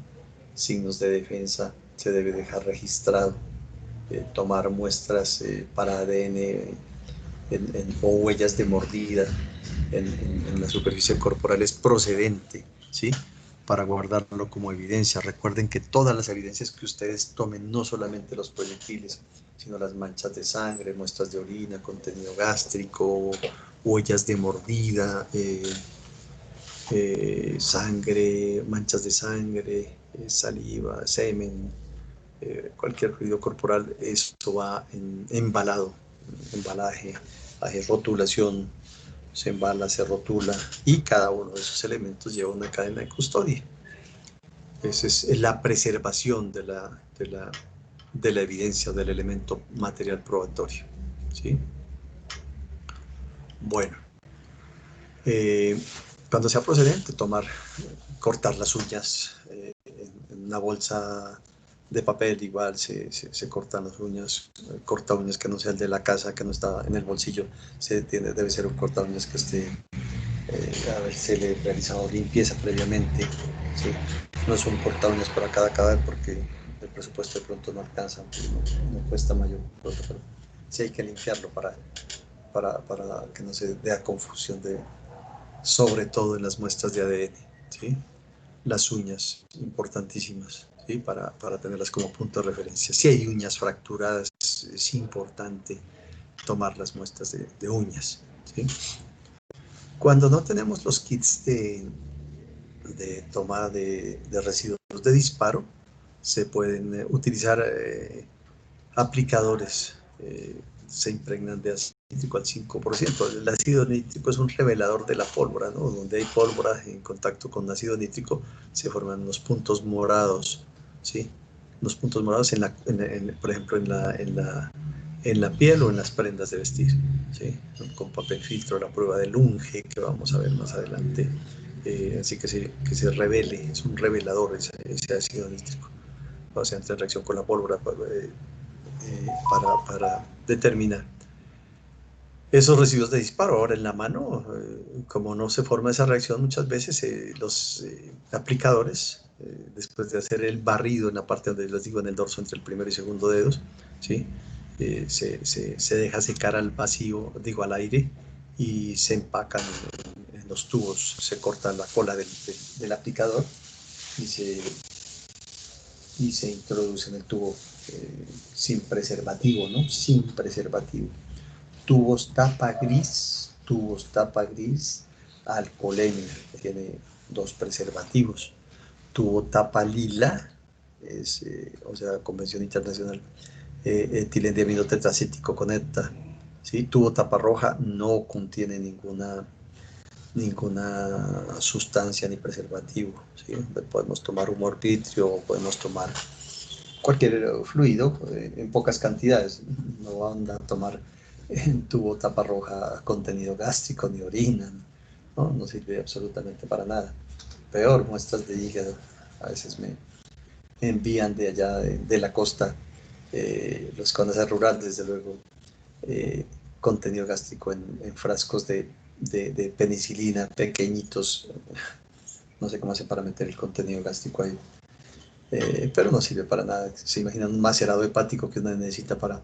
Signos de defensa se debe dejar registrado. Tomar muestras para ADN o huellas de mordida en la superficie corporal es procedente, ¿sí? Para guardarlo como evidencia. Recuerden que todas las evidencias que ustedes tomen, no solamente los proyectiles, sino las manchas de sangre, muestras de orina, contenido gástrico, huellas de mordida, sangre, manchas de sangre, saliva, semen, cualquier fluido corporal, esto va en embalaje, rotulación, se embala, se rotula, y cada uno de esos elementos lleva una cadena de custodia. Esa es la preservación de la evidencia, del elemento material probatorio, ¿sí? Bueno, cuando sea procedente, cortar las uñas en una bolsa de papel, igual se cortan las uñas, corta uñas que no sea el de la casa, que no está en el bolsillo, debe ser un corta uñas que esté haberse realizado limpieza previamente, ¿sí? No es un corta uñas para cada cadáver porque el presupuesto de pronto no alcanza, no cuesta mayor, pero sí hay que limpiarlo para que no se dé confusión sobre todo en las muestras de ADN, ¿sí? Las uñas, importantísimas, ¿sí? Para tenerlas como punto de referencia. Si hay uñas fracturadas, es importante tomar las muestras de uñas, ¿sí? Cuando no tenemos los kits de toma de residuos de disparo, se pueden utilizar aplicadores. Se impregnan de ácido nítrico al 5%. El ácido nítrico es un revelador de la pólvora, ¿no? Donde hay pólvora en contacto con ácido nítrico se forman unos puntos morados, ¿sí? Unos puntos morados, por ejemplo, en la piel o en las prendas de vestir, ¿sí? Con papel filtro, la prueba de Lunge, que vamos a ver más adelante. Así que se revele, es un revelador ese ácido nítrico. O sea, entra en reacción con la pólvora, para determinar esos residuos de disparo. Ahora en la mano, como no se forma esa reacción, muchas veces los aplicadores, después de hacer el barrido en la parte donde les digo, en el dorso entre el primero y segundo dedos, ¿sí? Se deja secar al vacío, digo al aire, y se empacan en los tubos, se corta la cola del aplicador y se introduce en el tubo sin preservativo, ¿no? Sin preservativo. Tubos tapa gris, alcoholemia, que tiene 2 preservativos. Tubo tapa lila, o sea, Convención Internacional, etilendiamino tetracítico con ETA. ¿Sí? Tubo tapa roja no contiene ninguna sustancia ni preservativo. ¿Sí? Podemos tomar humor vitrio, podemos tomar cualquier fluido en pocas cantidades. No van a tomar en tubo tapa roja contenido gástrico ni orina, no sirve absolutamente para nada. Peor, muestras de hígado. A veces me envían de allá de la costa, los CONASA rural, desde luego, contenido gástrico en frascos de penicilina pequeñitos. No sé cómo hacen para meter el contenido gástrico ahí. Pero no sirve para nada. Se imaginan un macerado hepático que uno necesita para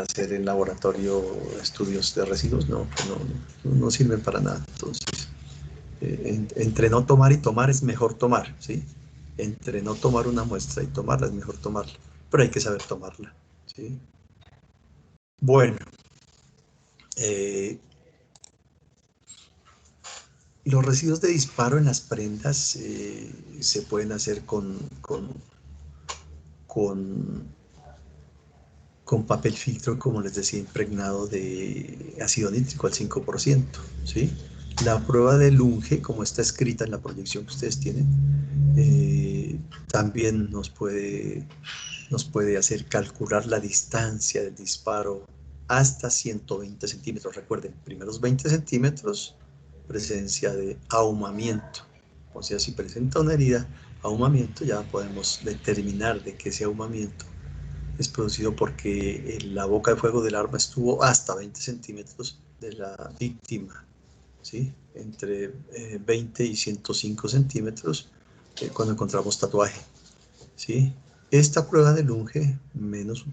hacer en laboratorio estudios de residuos. No sirven para nada. Entonces, entre no tomar y tomar es mejor tomar, ¿sí? Entre no tomar una muestra y tomarla es mejor tomarla, pero hay que saber tomarla, ¿sí? Bueno, los residuos de disparo en las prendas se pueden hacer con papel filtro, como les decía, impregnado de ácido nítrico al 5%, ¿sí? La prueba de Lunge, como está escrita en la proyección que ustedes tienen, también nos puede hacer calcular la distancia del disparo hasta 120 centímetros. Recuerden, primeros 20 centímetros, presencia de ahumamiento. O sea, si presenta una herida, ahumamiento, ya podemos determinar de que ese ahumamiento es producido porque la boca de fuego del arma estuvo hasta 20 centímetros de la víctima, ¿sí? Entre 20 y 105 centímetros cuando encontramos tatuaje, ¿sí? Esta prueba de Lunge, menos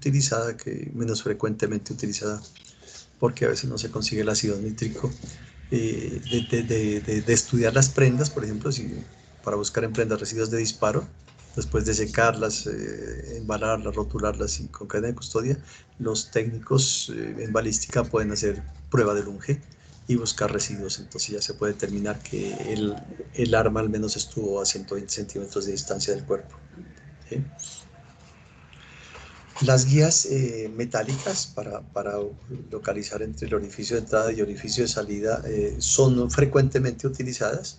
frecuentemente utilizada, porque a veces no se consigue el ácido nítrico, de estudiar las prendas, por ejemplo, para buscar en prendas residuos de disparo, después de secarlas, embalarlas, rotularlas y con cadena de custodia, los técnicos en balística pueden hacer prueba de Lunge y buscar residuos. Entonces ya se puede determinar que el arma al menos estuvo a 120 centímetros de distancia del cuerpo, ¿sí? Las guías metálicas para localizar entre el orificio de entrada y orificio de salida son frecuentemente utilizadas,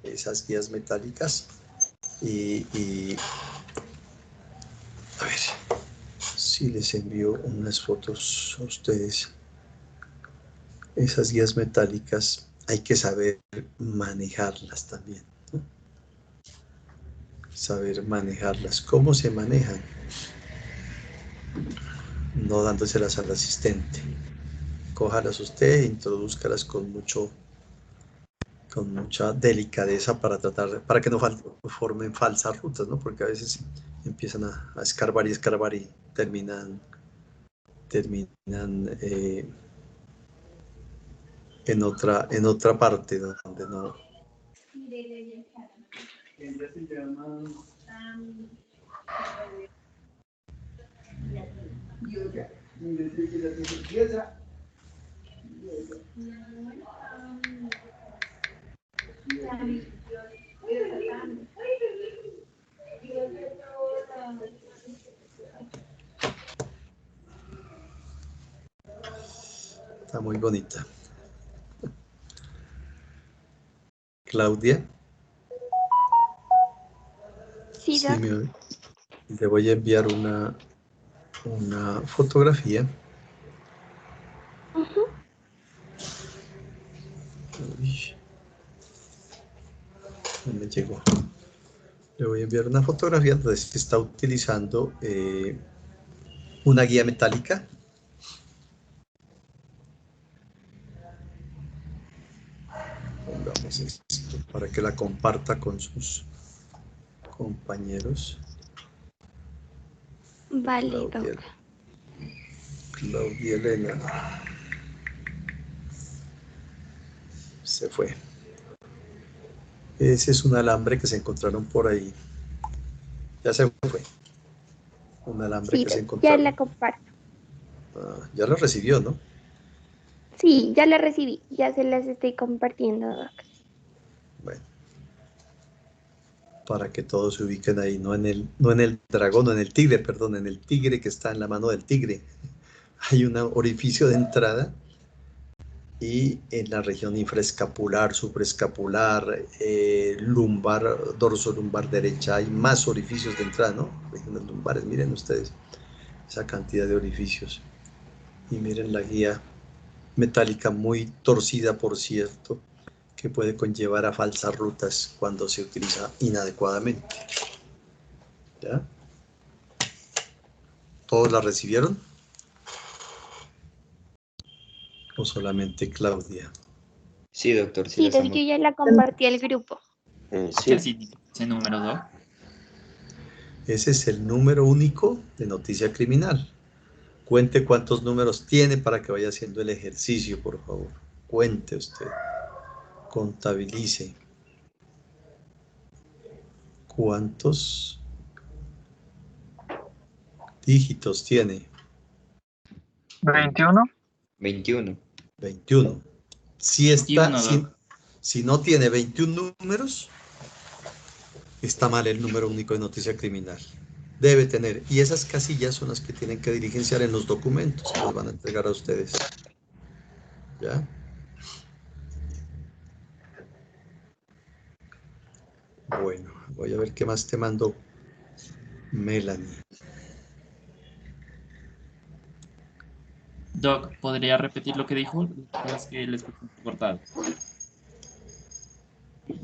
esas guías metálicas. Y a ver si les envío unas fotos a ustedes. Esas guías metálicas hay que saber manejarlas también, ¿no? Saber manejarlas. ¿Cómo se manejan? No dándoselas al asistente. Cójalas usted e introdúzcalas con mucha delicadeza para que no formen falsas rutas, ¿no? Porque a veces empiezan a escarbar y terminan en otra parte donde no. Ella se llama está muy bonita. Claudia. Sí, Doc. Le voy a enviar una fotografía. Uy, no me llegó. Le voy a enviar una fotografía donde se está utilizando una guía metálica. Pongamos esto para que la comparta con sus compañeros. Vale, Claudia, Doc. Claudia Elena. Se fue. Ese es un alambre que se encontraron por ahí. Ya se fue. Un alambre Sí, que se Doc, ya la encontraron. comparto. Ah, ya lo recibió, ¿no? Sí, ya la recibí, ya se las estoy compartiendo, Doc. Bueno, para que todos se ubiquen ahí, no en el dragón, no en el tigre, perdón, en el tigre que está en la mano del tigre. Hay un orificio de entrada y en la región infraescapular, supraescapular, lumbar, dorso lumbar derecha, hay más orificios de entrada, ¿no? Regiones lumbares, miren ustedes esa cantidad de orificios. Y miren la guía metálica muy torcida, por cierto, que puede conllevar a falsas rutas cuando se utiliza inadecuadamente. ¿Ya? ¿Todos la recibieron? ¿O solamente Claudia? Sí, doctor, sí la Sí, Doc, estamos. yo ya la compartí al grupo. Sí. ¿Qué significa ese número, Doc? Ese es el número único de noticia criminal. Cuente cuántos números tiene para que vaya haciendo el ejercicio, por favor. Cuente usted. Contabilice. ¿Cuántos dígitos tiene? 21. 21. 21. Si, está, 21, Doc. si no tiene 21 números, está mal el número único de noticia criminal. Debe tener. Y esas casillas son las que tienen que diligenciar en los documentos que les van a entregar a ustedes. ¿Ya? Bueno, voy a ver qué más te mandó Melanie. Doc, ¿podría repetir lo que dijo? Es que le escuché un poco cortado.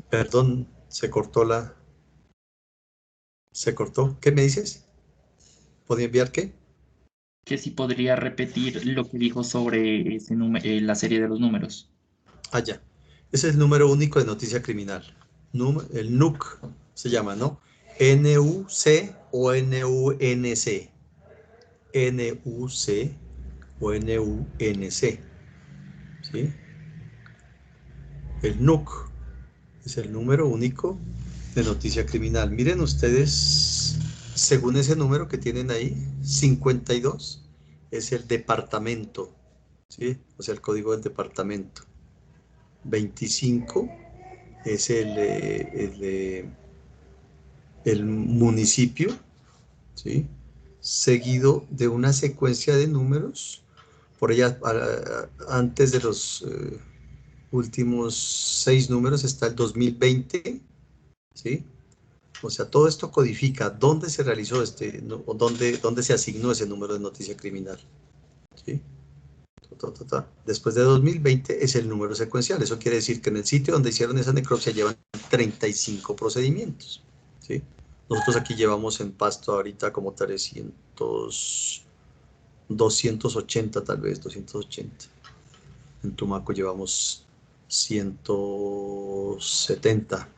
Perdón, se cortó ¿Se cortó? ¿Qué me dices? ¿Podría enviar qué? Que si podría repetir lo que dijo sobre ese la serie de los números. Ah, ya. Ese es el número único de noticia criminal. El NUC se llama, ¿no? NUC o NUNC. NUC o NUNC. ¿Sí? El NUC es el número único de noticia criminal. Miren ustedes, según ese número que tienen ahí, 52 es el departamento, ¿sí? O sea, el código del departamento. 25 es el municipio, ¿sí? Seguido de una secuencia de números, por allá, antes de los últimos 6 números está el 2020, ¿sí? O sea, todo esto codifica dónde se realizó o dónde se asignó ese número de noticia criminal, ¿sí? Después de 2020 es el número secuencial. Eso quiere decir que en el sitio donde hicieron esa necropsia llevan 35 procedimientos, ¿sí? Nosotros aquí llevamos en Pasto ahorita como 280 tal vez, 280. En Tumaco llevamos 170,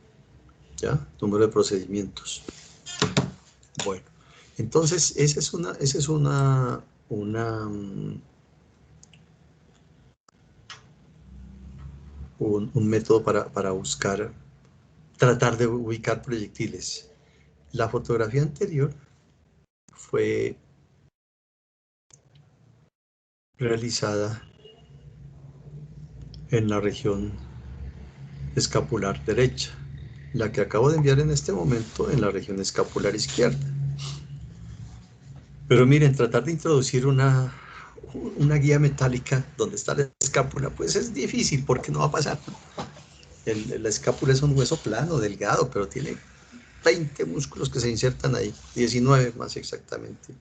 ¿ya? Número de procedimientos. Bueno, entonces esa es un método para buscar, tratar de ubicar proyectiles. La fotografía anterior fue realizada en la región escapular derecha. La que acabo de enviar en este momento en la región escapular izquierda. Pero miren, tratar de introducir una guía metálica donde está la escápula, pues es difícil porque no va a pasar. La escápula es un hueso plano, delgado, pero tiene 20 músculos que se insertan ahí, 19 más exactamente.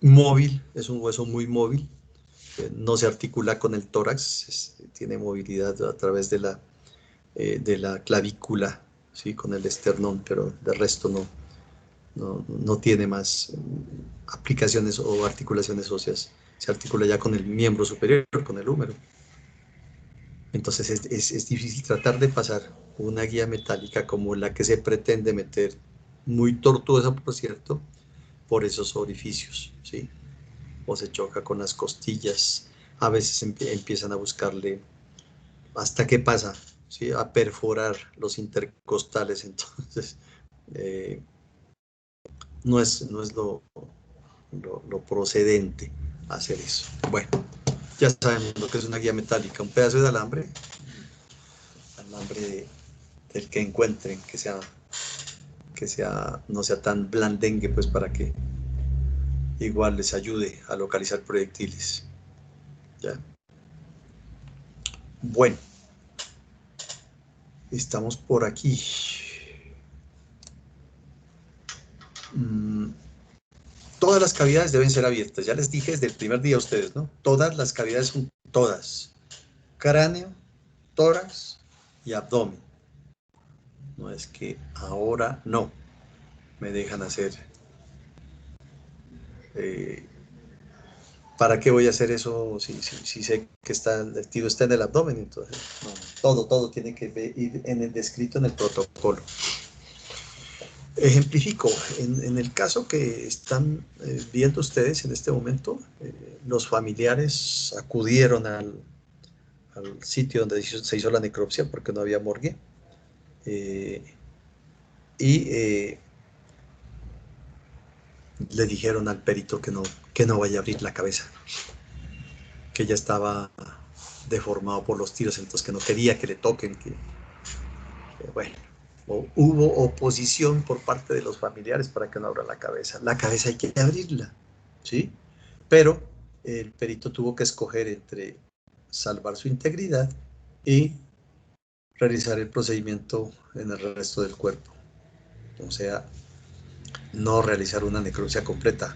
Móvil, es un hueso muy móvil, no se articula con el tórax, tiene movilidad a través de la clavícula, ¿sí? Con el esternón, pero de resto no tiene más aplicaciones o articulaciones óseas. Se articula ya con el miembro superior, con el húmero. Entonces es difícil tratar de pasar una guía metálica como la que se pretende meter, muy tortuosa por cierto, por esos orificios, ¿sí? O se choca con las costillas, a veces empiezan a buscarle hasta qué pasa, ¿sí? A perforar los intercostales, entonces no es lo procedente hacer eso. Bueno, ya sabemos lo que es una guía metálica, un pedazo de alambre del que encuentren, no sea tan blandengue, pues para que igual les ayude a localizar proyectiles. ¿Ya? Bueno, estamos por aquí. Todas las cavidades deben ser abiertas. Ya les dije desde el primer día a ustedes, ¿no? Todas las cavidades son todas. Cráneo, tórax y abdomen. No es que ahora no me dejan hacer. ¿Para qué voy a hacer eso si sé que el tiro está en el abdomen? Entonces, no, todo tiene que ir descrito en el protocolo. Ejemplifico, en el caso que están viendo ustedes en este momento, los familiares acudieron al sitio donde se hizo la necropsia porque no había morgue, y le dijeron al perito que no vaya a abrir la cabeza, que ya estaba deformado por los tiros, entonces que no quería que le toquen, bueno, hubo oposición por parte de los familiares para que no abra la cabeza. La cabeza hay que abrirla, ¿sí? Pero el perito tuvo que escoger entre salvar su integridad y realizar el procedimiento en el resto del cuerpo. O sea, no realizar una necropsia completa,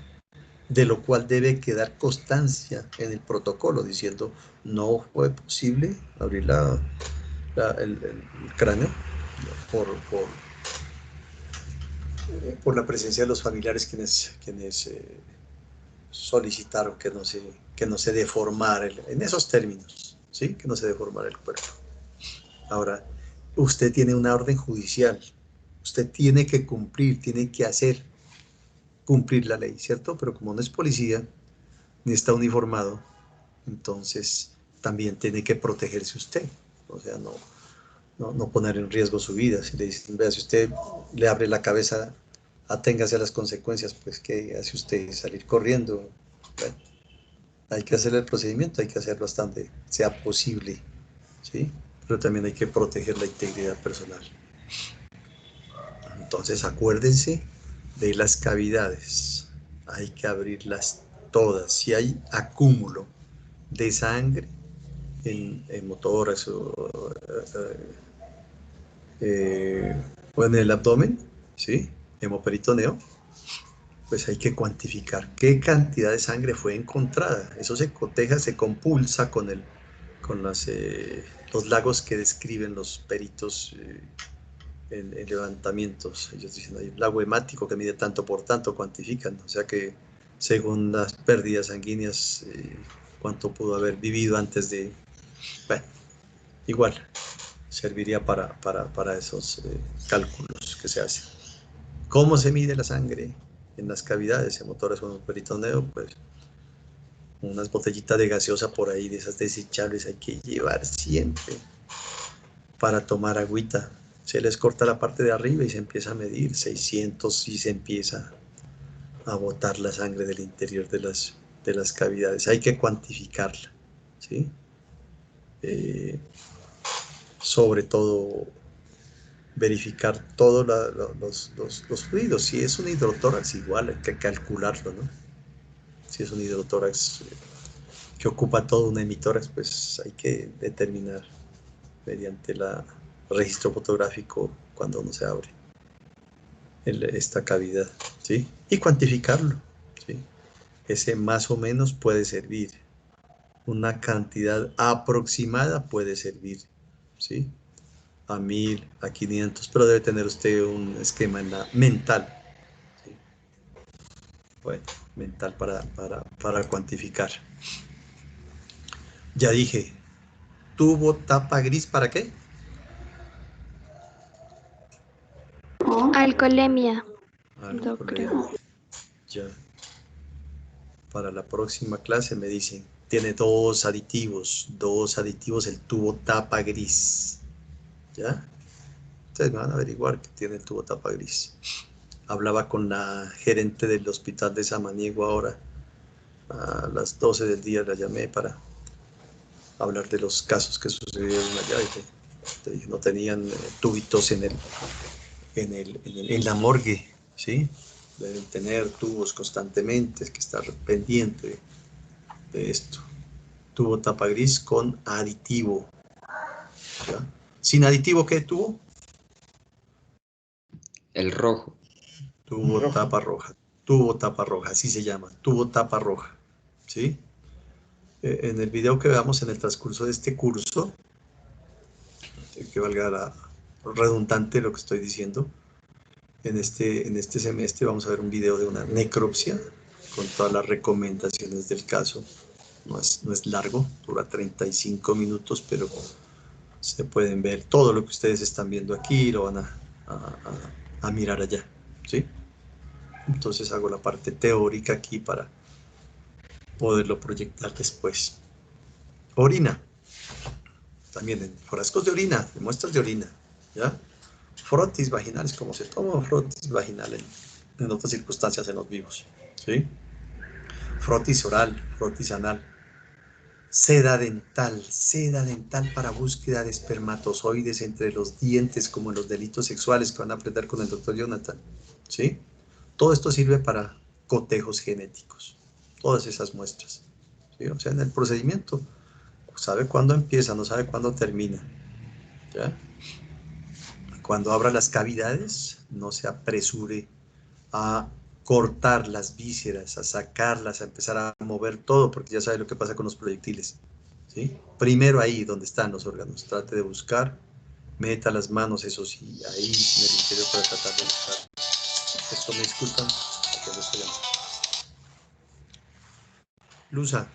de lo cual debe quedar constancia en el protocolo, diciendo, no fue posible abrir el cráneo por la presencia de los familiares quienes solicitaron que no se deformara, en esos términos, ¿sí? Que no se deformara el cuerpo. Ahora, usted tiene una orden judicial, usted tiene que cumplir, tiene que cumplir la ley, ¿cierto? Pero como no es policía, ni está uniformado, entonces también tiene que protegerse usted, o sea, no poner en riesgo su vida. Si le dicen, vea, si usted le abre la cabeza, aténgase a las consecuencias, pues ¿qué hace usted? Salir corriendo. Bueno, hay que hacer el procedimiento, hay que hacerlo hasta donde sea posible, ¿sí? Pero también hay que proteger la integridad personal. Entonces acuérdense de las cavidades, hay que abrirlas todas. Si hay acúmulo de sangre en motoras o en el abdomen, ¿sí? Hemoperitoneo, pues hay que cuantificar qué cantidad de sangre fue encontrada. Eso se coteja, se compulsa con los lagos que describen los peritos en levantamientos. Ellos dicen, hay un lago hemático que mide tanto por tanto, cuantifican. O sea que según las pérdidas sanguíneas, cuánto pudo haber vivido antes de... Bueno, igual, serviría para esos cálculos que se hacen. ¿Cómo se mide la sangre en las cavidades, en motores o en peritoneo? Pues unas botellitas de gaseosa por ahí, de esas desechables, hay que llevar siempre para tomar agüita. Se les corta la parte de arriba y se empieza a medir 600 y se empieza a botar la sangre del interior de las cavidades. Hay que cuantificarla, ¿sí? Sobre todo verificar todos los fluidos. Si es un hidrotórax, igual hay que calcularlo, ¿no? Si es un hidrotórax que ocupa todo un hemitórax, pues hay que determinar mediante el registro fotográfico cuando uno se abre esta cavidad, ¿sí? Y cuantificarlo, ¿sí? Ese más o menos puede servir. Una cantidad aproximada puede servir, ¿sí? A 1000, a 500, pero debe tener usted un esquema mental, ¿sí? Bueno, mental para cuantificar. Ya dije, tubo tapa gris, ¿para qué? Alcoholemia, Alcoholemia. doctor. Ya. Para la próxima clase me dicen, tiene dos aditivos el tubo tapa gris. ¿Ya? Ustedes me van a averiguar que tiene el tubo tapa gris. Hablaba con la gerente del hospital de Samaniego ahora, a las 12 del día la llamé para hablar de los casos que sucedieron allá y te dije, no tenían tubitos en la morgue, ¿sí? Deben tener tubos constantemente, hay que estar pendiente de esto. Tubo tapa gris con aditivo, ¿ya? ¿Sin aditivo qué tubo? El rojo. Tubo tapa roja. Tubo tapa roja, así se llama, tubo tapa roja, ¿sí? En el video que veamos en el transcurso de este curso, que valga la redundante lo que estoy diciendo, en este semestre vamos a ver un video de una necropsia con todas las recomendaciones del caso. No es largo, dura 35 minutos, pero se pueden ver todo lo que ustedes están viendo aquí, lo van a mirar allá, ¿sí? Entonces hago la parte teórica aquí para poderlo proyectar después. Orina. También en frascos de orina, en muestras de orina, ¿ya? Frotis vaginales, como se toma frotis vaginal en otras circunstancias en los vivos, ¿sí? Frotis oral, frotis anal. Seda dental para búsqueda de espermatozoides entre los dientes, como en los delitos sexuales que van a aprender con el doctor Jonathan, ¿sí? Todo esto sirve para cotejos genéticos, todas esas muestras, ¿sí? O sea, en el procedimiento, sabe cuándo empieza, no sabe cuándo termina, ¿ya? Cuando abra las cavidades, no se apresure a cortar las vísceras, a sacarlas, a empezar a mover todo, porque ya sabe lo que pasa con los proyectiles, ¿sí? Primero ahí donde están los órganos, trate de buscar, meta las manos, eso sí, ahí en el interior para tratar de buscar. Esto me disculpan, porque lo estoy llamando. Luza,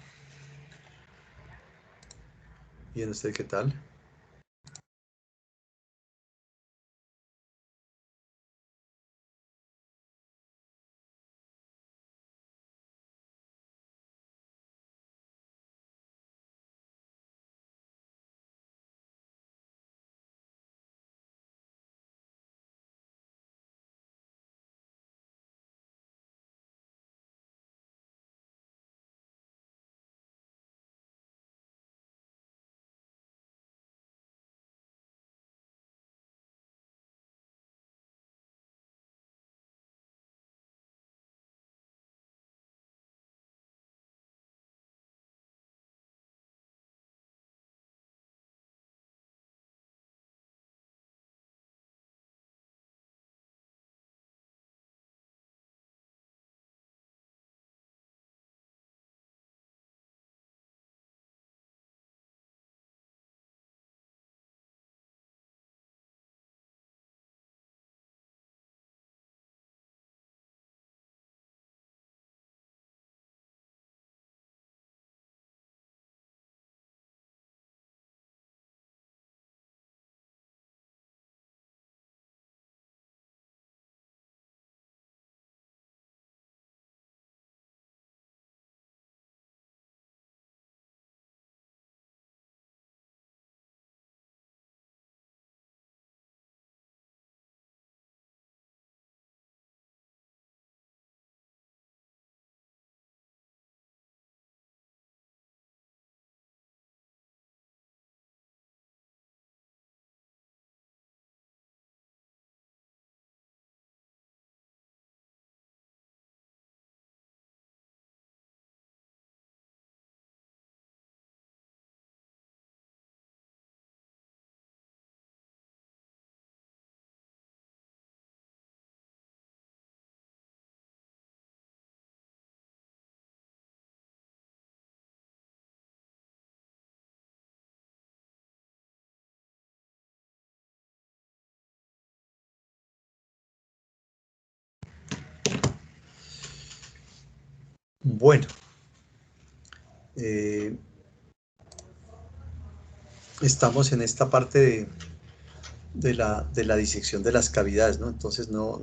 ¿bien usted qué tal? Bueno, eh, estamos en esta parte de la disección de las cavidades, ¿no? Entonces no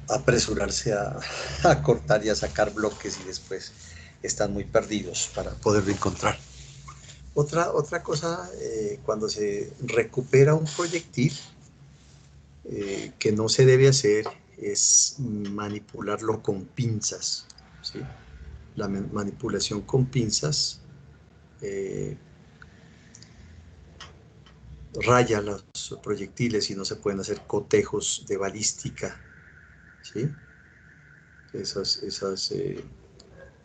apresurarse a cortar y a sacar bloques y después están muy perdidos para poderlo encontrar. Otra cosa, cuando se recupera un proyectil, que no se debe hacer es manipularlo con pinzas, ¿sí? La manipulación con pinzas raya los proyectiles y no se pueden hacer cotejos de balística, ¿sí? Esas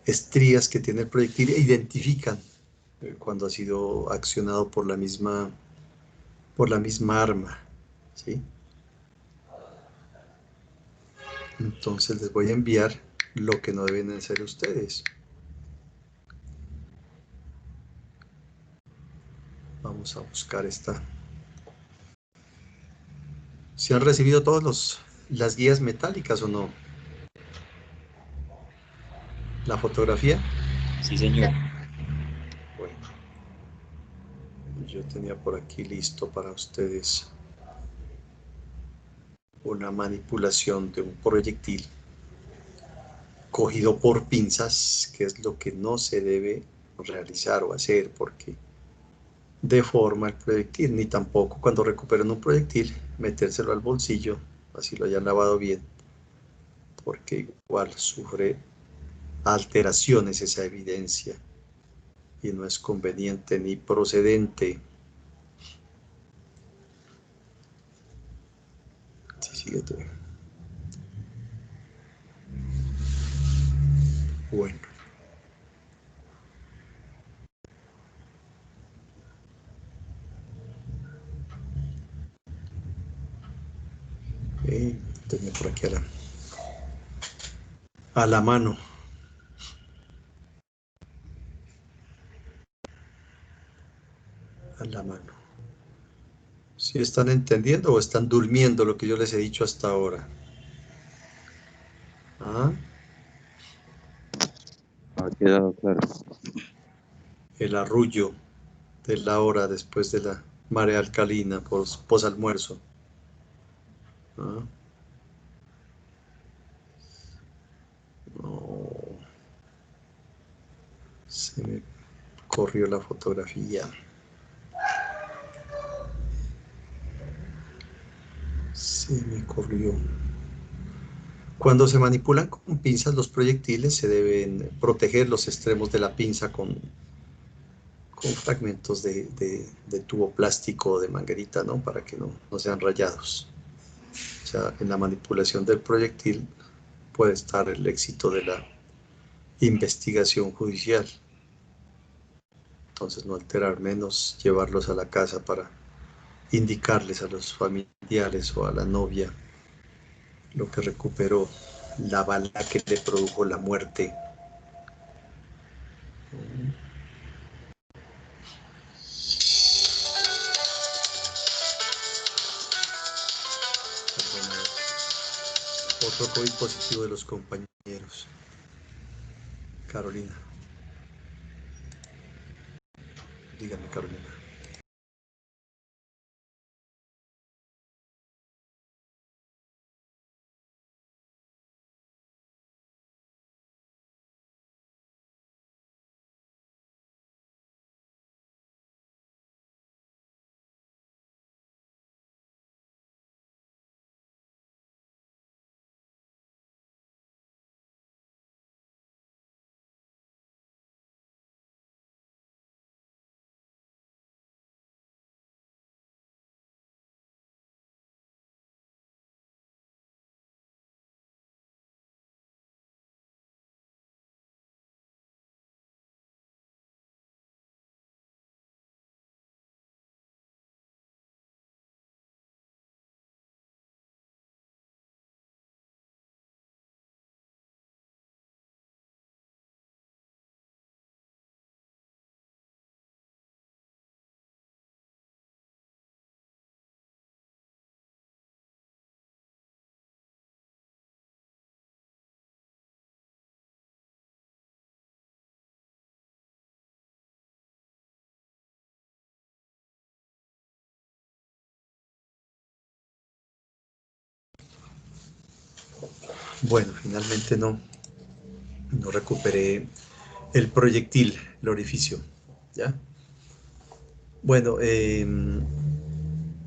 estrías que tiene el proyectil identifican cuando ha sido accionado por por la misma arma, ¿sí? Entonces les voy a enviar lo que no deben hacer ustedes. Vamos a buscar esta. ¿Se han recibido todos las guías metálicas o no? ¿La fotografía? Sí, señor. Bueno, yo tenía por aquí listo para ustedes una manipulación de un proyectil cogido por pinzas, que es lo que no se debe realizar o hacer porque deforma el proyectil, ni tampoco cuando recuperen un proyectil metérselo al bolsillo, así lo hayan lavado bien, porque igual sufre alteraciones esa evidencia y no es conveniente ni procedente. Sí, síguete. Bueno, tenía por aquí a la mano. A la mano. ¿Sí están entendiendo o están durmiendo lo que yo les he dicho hasta ahora? ¿Ah? Ha quedado claro. El arrullo de la hora después de la marea alcalina posalmuerzo. ¿Ah? No, se me corrió la fotografía. Se me corrió. Cuando se manipulan con pinzas los proyectiles, se deben proteger los extremos de la pinza con fragmentos de tubo plástico o de manguerita, ¿no? Para que no sean rayados. O sea, en la manipulación del proyectil puede estar el éxito de la investigación judicial. Entonces, no alterar, menos llevarlos a la casa para indicarles a los familiares o a la novia lo que recuperó, la bala que le produjo la muerte. Bueno, otro COVID positivo de los compañeros. Carolina, dígame, Carolina. Bueno, finalmente no recuperé el proyectil, el orificio, ¿ya? Bueno,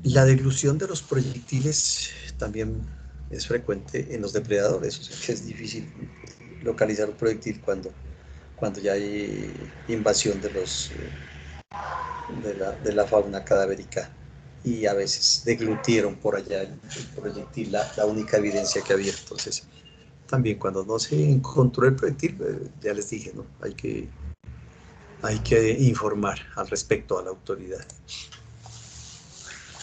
la deglución de los proyectiles también es frecuente en los depredadores, o sea que es difícil localizar un proyectil cuando ya hay invasión de la fauna cadavérica y a veces deglutieron por allá el proyectil, la única evidencia que había. Entonces, también cuando no se encontró el proyectil, ya les dije, ¿no? Hay que informar al respecto a la autoridad.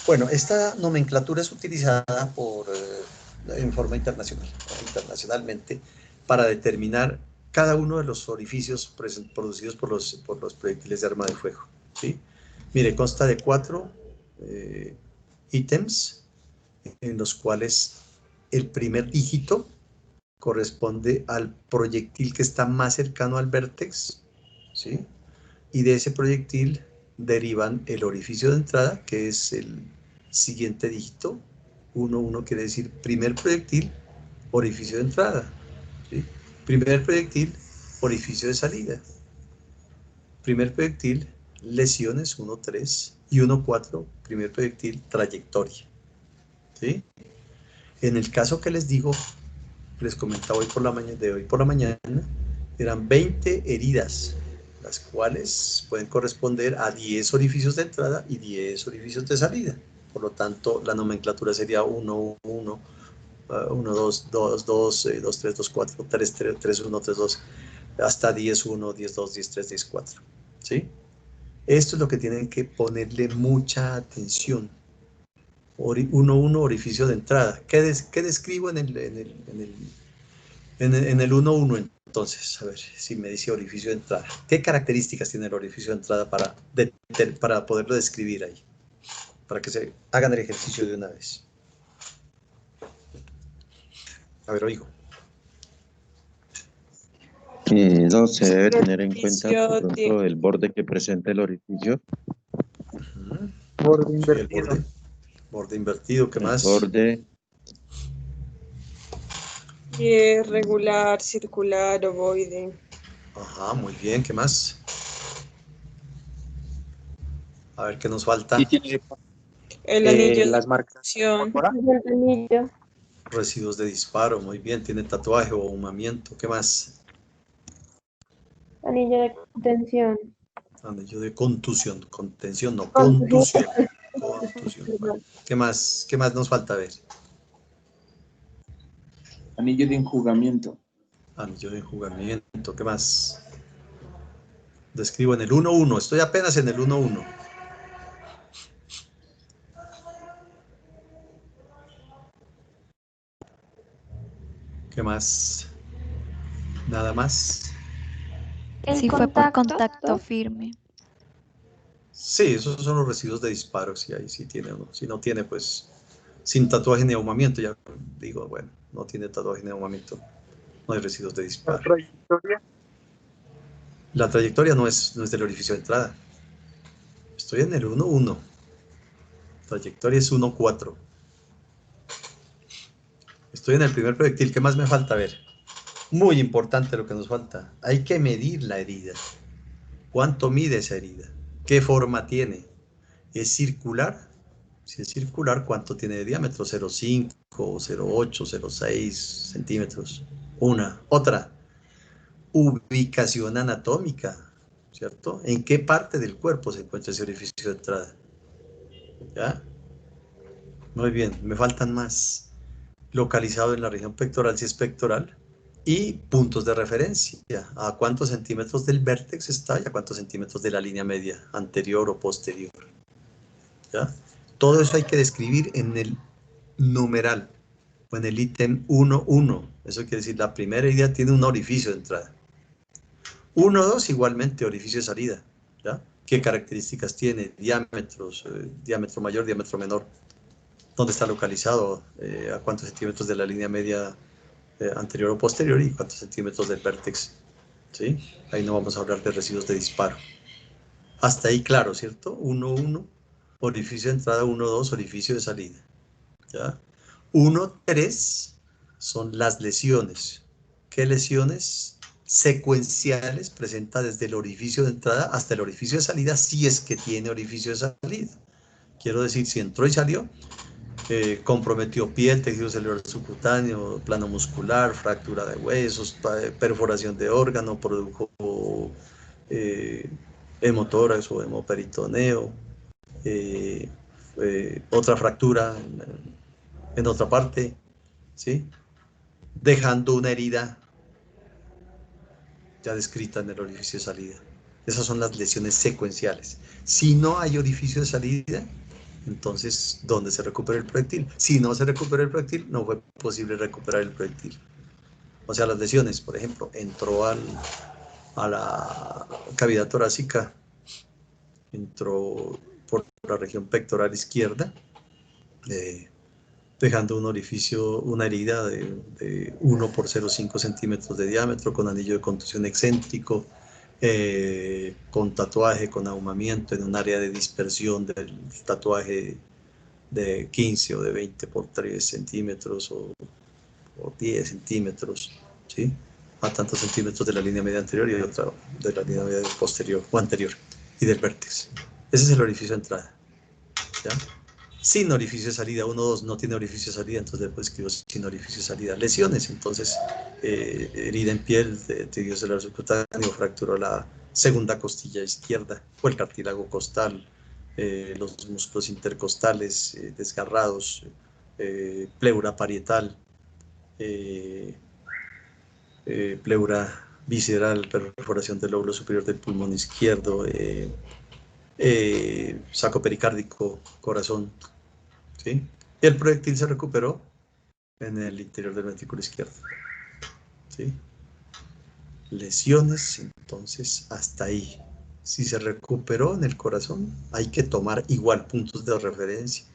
Bueno, esta nomenclatura es utilizada en forma internacional, internacionalmente, para determinar cada uno de los orificios producidos por los proyectiles de arma de fuego, ¿sí? Mire, consta de 4 ítems, en los cuales el primer dígito corresponde al proyectil que está más cercano al vértex, ¿sí? Y de ese proyectil derivan el orificio de entrada, que es el siguiente dígito. 1 quiere decir primer proyectil, orificio de entrada, ¿sí? Primer proyectil, orificio de salida. Primer proyectil, lesiones 1-3 y 1-4, primer proyectil, trayectoria, ¿sí? En el caso que les digo, les comentaba hoy por la mañana, eran 20 heridas, las cuales pueden corresponder a 10 orificios de entrada y 10 orificios de salida. Por lo tanto, la nomenclatura sería 1, 1, 1, 2, 2, 2, 2, 3, 2, 4, 3, 3, 3, 1, 3, 2, hasta 10, 1, 10, 2, 10, 3, 10, 4. ¿Sí? Esto es lo que tienen que ponerle mucha atención. 1, 1, orificio de entrada. ¿Qué describo en el 1, 1? Entonces, a ver si me dice orificio de entrada. ¿Qué características tiene el orificio de entrada para poderlo describir ahí? Para que se hagan el ejercicio de una vez. A ver, oigo. No se debe tener en cuenta de pronto el borde que presenta el orificio. Borde Sí, invertido. el borde invertido, ¿qué El más? borde, Y es regular, circular, ovoide. Ajá, muy bien, ¿qué más? A ver, ¿qué nos falta? Y tiene El anillo de las marcas. acción. El anillo. Residuos de disparo, muy bien, tiene tatuaje o ahumamiento, ¿qué más? Anillo de contención. Anillo de contusión, contención, no, Contusión. contusión. Contusión, bueno. ¿Qué más nos falta ver? Anillo de enjugamiento. Anillo de enjugamiento, ¿qué más? Describo en el 1-1, estoy apenas en el 1-1. ¿Qué más? Nada más. El Si fue por contacto. contacto firme. Sí, esos son los residuos de disparo, si ahí sí tiene uno. Si no tiene, pues, sin tatuaje ni ahumamiento, ya digo, bueno, no tiene tatuaje ni ahumamiento, no hay residuos de La disparo. trayectoria. La trayectoria no es del orificio de entrada. Estoy en el 1-1. Trayectoria es 1-4. Estoy en el primer proyectil. ¿Qué más me falta ver? Muy importante lo que nos falta. Hay que medir la herida. ¿Cuánto mide esa herida? ¿Qué forma tiene? ¿Es circular? Si es circular, ¿cuánto tiene de diámetro? 0,5, 0,8, 0,6 centímetros. Una. Otra. Ubicación anatómica, ¿cierto? ¿En qué parte del cuerpo se encuentra ese orificio de entrada? ¿Ya? Muy bien, me faltan más. Localizado en la región pectoral, si es pectoral, y puntos de referencia. ¿A cuántos centímetros del vértex está y a cuántos centímetros de la línea media, anterior o posterior? ¿Ya? Todo eso hay que describir en el numeral o en el ítem 1.1. Eso quiere decir, la primera idea tiene un orificio de entrada. 1.2 igualmente orificio de salida. ¿Ya? ¿Qué características tiene? Diámetros, diámetro mayor, diámetro menor. ¿Dónde está localizado? ¿A cuántos centímetros de la línea media anterior o posterior y cuántos centímetros del vértex? ¿Sí? Ahí no vamos a hablar de residuos de disparo. Hasta ahí claro, ¿cierto? 1.1, orificio de entrada, 1.2, orificio de salida. ¿Ya? 1.3 son las lesiones. ¿Qué lesiones? Secuenciales presenta desde el orificio de entrada hasta el orificio de salida, si es que tiene orificio de salida. Quiero decir, si entró y salió, comprometió piel, tejido celular subcutáneo, plano muscular, fractura de huesos, perforación de órgano, produjo hemotórax o hemoperitoneo, otra fractura en otra parte, ¿sí? Dejando una herida ya descrita en el orificio de salida. Esas son las lesiones secuenciales. Si no hay orificio de salida, entonces, ¿dónde se recupera el proyectil? Si no se recupera el proyectil, no fue posible recuperar el proyectil. O sea, las lesiones, por ejemplo, entró a la cavidad torácica, entró por la región pectoral izquierda, dejando un orificio, una herida de 1 por 0,5 centímetros de diámetro, con anillo de contusión excéntrico, con tatuaje, con ahumamiento en un área de dispersión del tatuaje de 15 o de 20 por 3 centímetros o 10 centímetros, ¿sí? A tantos centímetros de la línea media anterior y otra de la línea media posterior o anterior y del vértex. Ese es el orificio de entrada, ¿ya? Sin orificio de salida, 1, 2, no tiene orificio de salida, entonces después escribo sin orificio de salida. Lesiones, entonces, herida en piel, tejido celular subcutáneo, fracturó la segunda costilla izquierda o el cartílago costal, los músculos intercostales desgarrados, pleura parietal, pleura visceral, perforación del lóbulo superior del pulmón izquierdo, saco pericárdico, corazón, ¿sí? Y el proyectil se recuperó en el interior del ventrículo izquierdo, ¿sí? Lesiones, entonces, hasta ahí. Si se recuperó en el corazón, hay que tomar igual puntos de referencia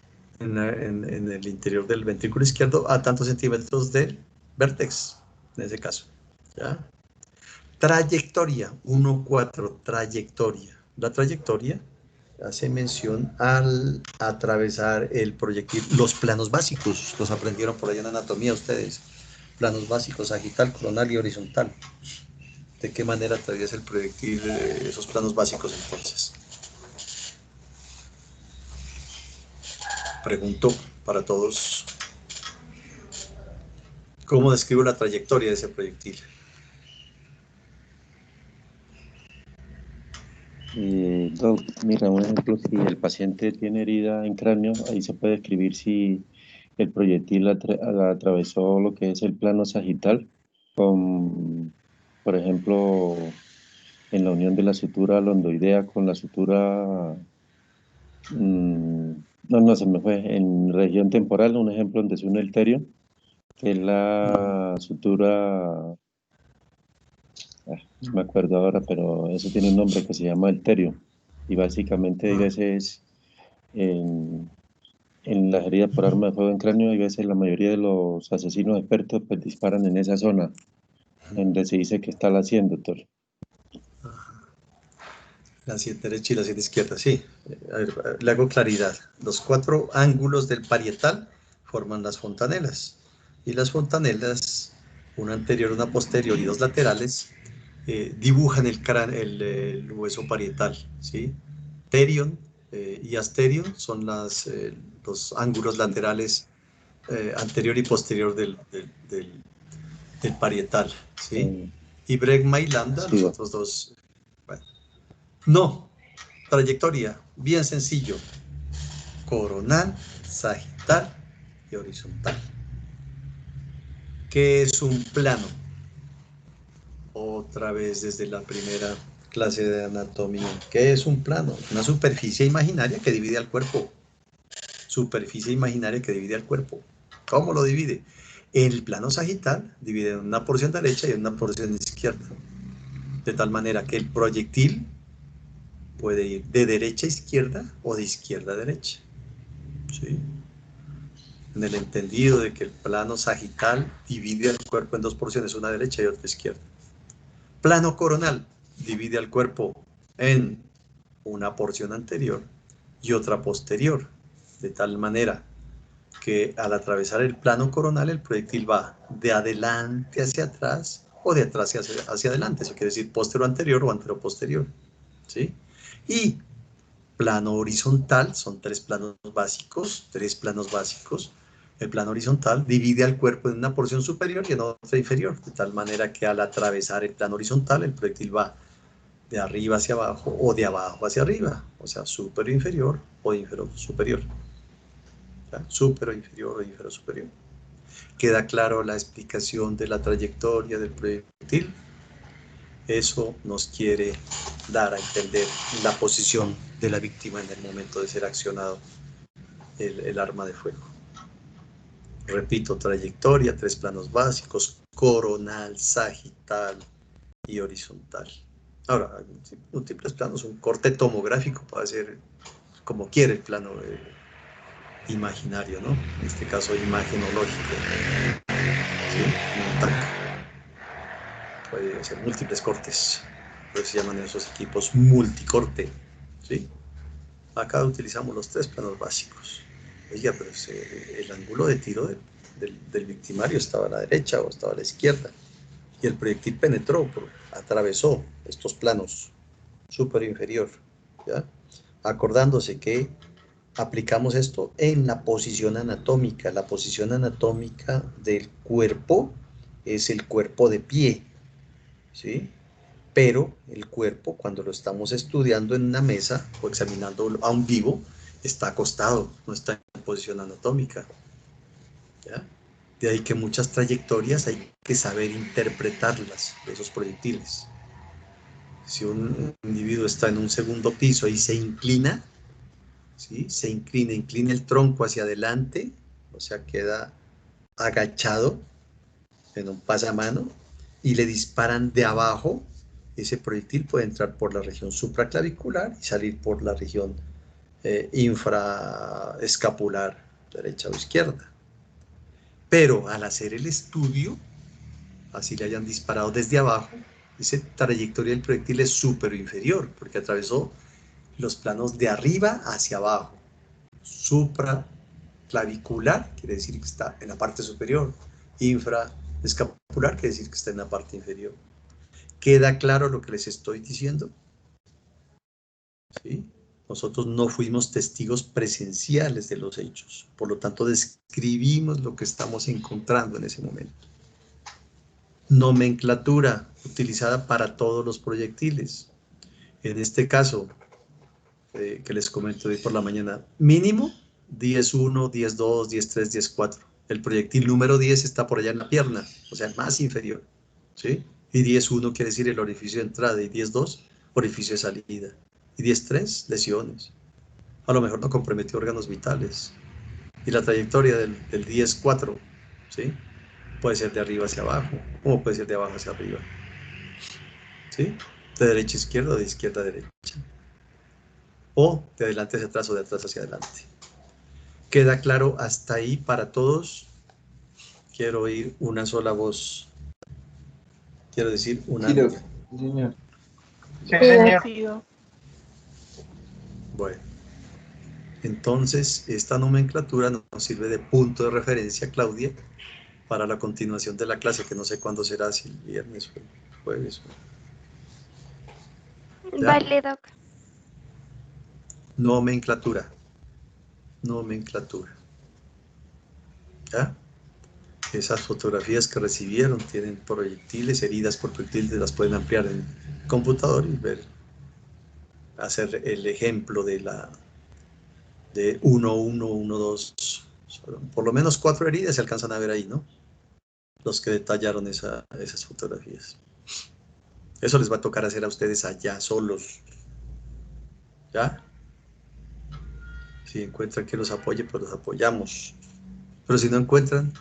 en el interior del ventrículo izquierdo a tantos centímetros del vértex, en ese caso, ¿ya? Trayectoria, 1,4, trayectoria. La trayectoria hace mención al atravesar el proyectil. Los planos básicos, los aprendieron por ahí en anatomía ustedes. Planos básicos, sagital, coronal y horizontal. ¿De qué manera atraviesa el proyectil esos planos básicos entonces? Pregunto para todos. ¿Cómo describo la trayectoria de ese proyectil? Mira, un ejemplo, si el paciente tiene herida en cráneo, ahí se puede escribir si el proyectil atravesó lo que es el plano sagital, con, por ejemplo, en la unión de la sutura londoidea con la sutura, no, se me fue, en región temporal, un ejemplo donde se une el terio, que es la sutura, no me acuerdo ahora, pero eso tiene un nombre que se llama el terio. Y básicamente hay veces en las heridas por arma de fuego en cráneo, hay veces la mayoría de los asesinos expertos pues disparan en esa zona donde se dice que está la 100, doctor. La 100 derecha y la 100 izquierda, sí. A ver, le hago claridad. Los 4 ángulos del parietal forman las fontanelas. Y las fontanelas, una anterior, una posterior y 2 laterales, dibujan el hueso parietal, ¿sí? Terion y asterion son los ángulos laterales anterior y posterior del parietal, ¿sí? Y bregma y lambda, Sí, los otros dos. Bueno. No, trayectoria, bien sencillo. Coronal, sagital y horizontal. ¿Qué es un plano? Otra vez desde la primera clase de anatomía. ¿Qué es un plano? Una superficie imaginaria que divide al cuerpo. Superficie imaginaria que divide al cuerpo. ¿Cómo lo divide? El plano sagital divide en una porción derecha y en una porción izquierda. De tal manera que el proyectil puede ir de derecha a izquierda o de izquierda a derecha. ¿Sí? En el entendido de que el plano sagital divide al cuerpo en 2 porciones, una derecha y otra izquierda. Plano coronal divide al cuerpo en una porción anterior y otra posterior, de tal manera que al atravesar el plano coronal el proyectil va de adelante hacia atrás o de atrás hacia adelante, eso quiere decir postero anterior o antero posterior, ¿sí? Y plano horizontal, son tres planos básicos, el plano horizontal divide al cuerpo en una porción superior y en otra inferior, de tal manera que al atravesar el plano horizontal el proyectil va de arriba hacia abajo o de abajo hacia arriba, o sea, superior inferior o inferior superior. ¿Ya? Superior inferior o inferior superior. ¿Queda claro la explicación de la trayectoria del proyectil? Eso nos quiere dar a entender la posición de la víctima en el momento de ser accionado el arma de fuego. Repito, trayectoria, tres planos básicos, coronal, sagital y horizontal. Ahora, múltiples planos, un corte tomográfico puede ser como quiere el plano imaginario, ¿no? En este caso, imagenológico. ¿Sí? Un TAC. Puede hacer múltiples cortes. Por eso se llaman esos equipos multicorte. ¿Sí? Acá utilizamos los tres planos básicos. Oiga, pero el ángulo de tiro del victimario estaba a la derecha o estaba a la izquierda. Y el proyectil penetró, atravesó estos planos superior e inferior. ¿Ya? Acordándose que aplicamos esto en la posición anatómica. La posición anatómica del cuerpo es el cuerpo de pie, ¿sí? Pero el cuerpo, cuando lo estamos estudiando en una mesa o examinando a un vivo, está acostado, no está en posición anatómica. ¿Ya? De ahí que muchas trayectorias hay que saber interpretarlas, de esos proyectiles. Si un individuo está en un segundo piso y se inclina, ¿sí? Se inclina el tronco hacia adelante, o sea, queda agachado en un pasamano y le disparan de abajo, ese proyectil puede entrar por la región supraclavicular y salir por la región infraescapular, derecha o izquierda. Pero al hacer el estudio, así le hayan disparado desde abajo, esa trayectoria del proyectil es superior inferior, porque atravesó los planos de arriba hacia abajo. Supraclavicular quiere decir que está en la parte superior, infraescapular quiere decir que está en la parte inferior. ¿Queda claro lo que les estoy diciendo? ¿Sí? Nosotros no fuimos testigos presenciales de los hechos, por lo tanto describimos lo que estamos encontrando en ese momento. Nomenclatura utilizada para todos los proyectiles. En este caso, que les comento hoy por la mañana, mínimo 10-1, 10-2, 10-3, 10-4. El proyectil número 10 está por allá en la pierna, o sea, el más inferior, ¿sí? Y 10-1 quiere decir el orificio de entrada, y 10-2, orificio de salida. Y 10-3, lesiones. A lo mejor no comprometió órganos vitales. Y la trayectoria del 10-4, ¿sí? Puede ser de arriba hacia abajo, como puede ser de abajo hacia arriba, ¿sí? De derecha a izquierda o de izquierda a derecha. O de adelante hacia atrás o de atrás hacia adelante. ¿Queda claro hasta ahí para todos? Quiero oír una sola voz. Quiero decir una. Sí, señor. Sí, señor. Bueno. Entonces, esta nomenclatura nos sirve de punto de referencia, Claudia, para la continuación de la clase, que no sé cuándo será, si el viernes o el jueves. ¿Ya? Vale, Doc. Nomenclatura. ¿Ya? Esas fotografías que recibieron tienen proyectiles, heridas por proyectiles, las pueden ampliar en el computador y ver, hacer el ejemplo de 1, 1, 1, 2. Por lo menos 4 heridas se alcanzan a ver ahí, ¿no? Los que detallaron esas fotografías. Eso les va a tocar hacer a ustedes allá solos. ¿Ya? Si encuentran que los apoye, pues los apoyamos. Pero si no encuentran,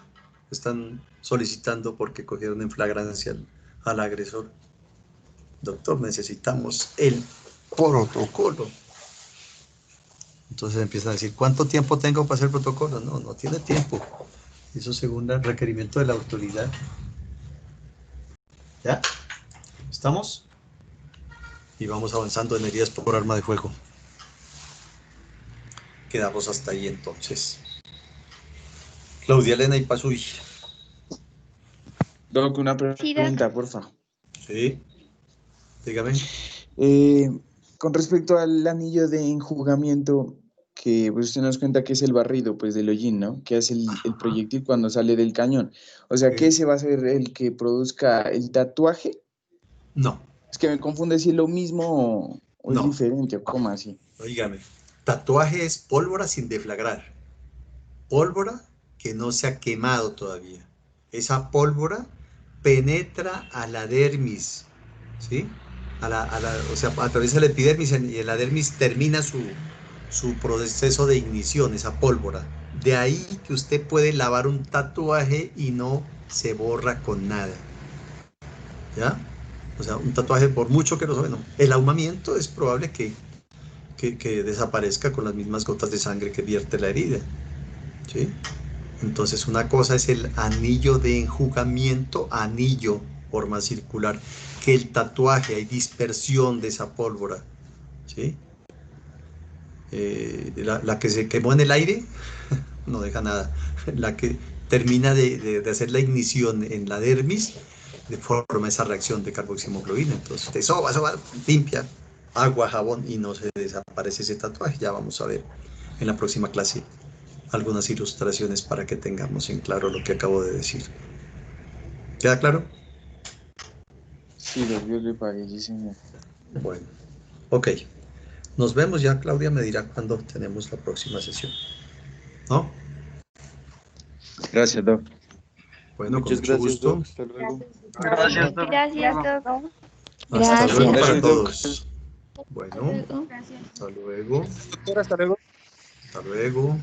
están solicitando porque cogieron en flagrancia al agresor. Doctor, necesitamos el protocolo. Entonces empiezan a decir, ¿cuánto tiempo tengo para hacer el protocolo? No, no tiene tiempo. Eso según el requerimiento de la autoridad. ¿Ya? ¿Estamos? Y vamos avanzando en heridas por arma de fuego. Quedamos hasta ahí entonces. Claudia Elena y Pasuy. Doc, una Sí, pregunta, porfa. Sí, dígame. Con respecto al anillo de enjugamiento, que pues, usted nos cuenta que es el barrido pues, del hollín, ¿no? Que hace el proyectil cuando sale del cañón. O sea, que Sí. ese va a ser el que produzca el tatuaje. No, Es que me confunde si es lo mismo o es no, diferente, o cómo así. oígame. Tatuaje es pólvora sin deflagrar. Pólvora que no se ha quemado todavía. Esa pólvora penetra a la dermis, ¿sí? O sea, atraviesa la epidermis y en la dermis termina su proceso de ignición, esa pólvora. De ahí que usted puede lavar un tatuaje y no se borra con nada. ¿Ya? O sea, un tatuaje por mucho que no se... Bueno, el ahumamiento es probable que desaparezca con las mismas gotas de sangre que vierte la herida. ¿Sí? Entonces una cosa es el anillo de enjugamiento, anillo, forma circular, que el tatuaje, hay dispersión de esa pólvora, ¿sí? La que se quemó en el aire no deja nada. La que termina de hacer la ignición en la dermis, de forma esa reacción de carboximoglobina. Entonces usted soba, limpia, agua, jabón y no se desaparece ese tatuaje. Ya vamos a ver en la próxima clase algunas ilustraciones para que tengamos en claro lo que acabo de decir. ¿Queda claro? Sí, Doc, Dios le pague, sí, señor. Bueno, ok. Nos vemos ya, Claudia me dirá cuándo tenemos la próxima sesión. ¿No? Gracias, Doc. Bueno, con Muchas mucho gracias, Doc. gusto. Hasta luego. Gracias, Doc. Gracias, Doc. Hasta luego Gracias. para Gracias, Doc. todos. Hasta Bueno, luego. hasta luego. Hasta luego. Hasta luego.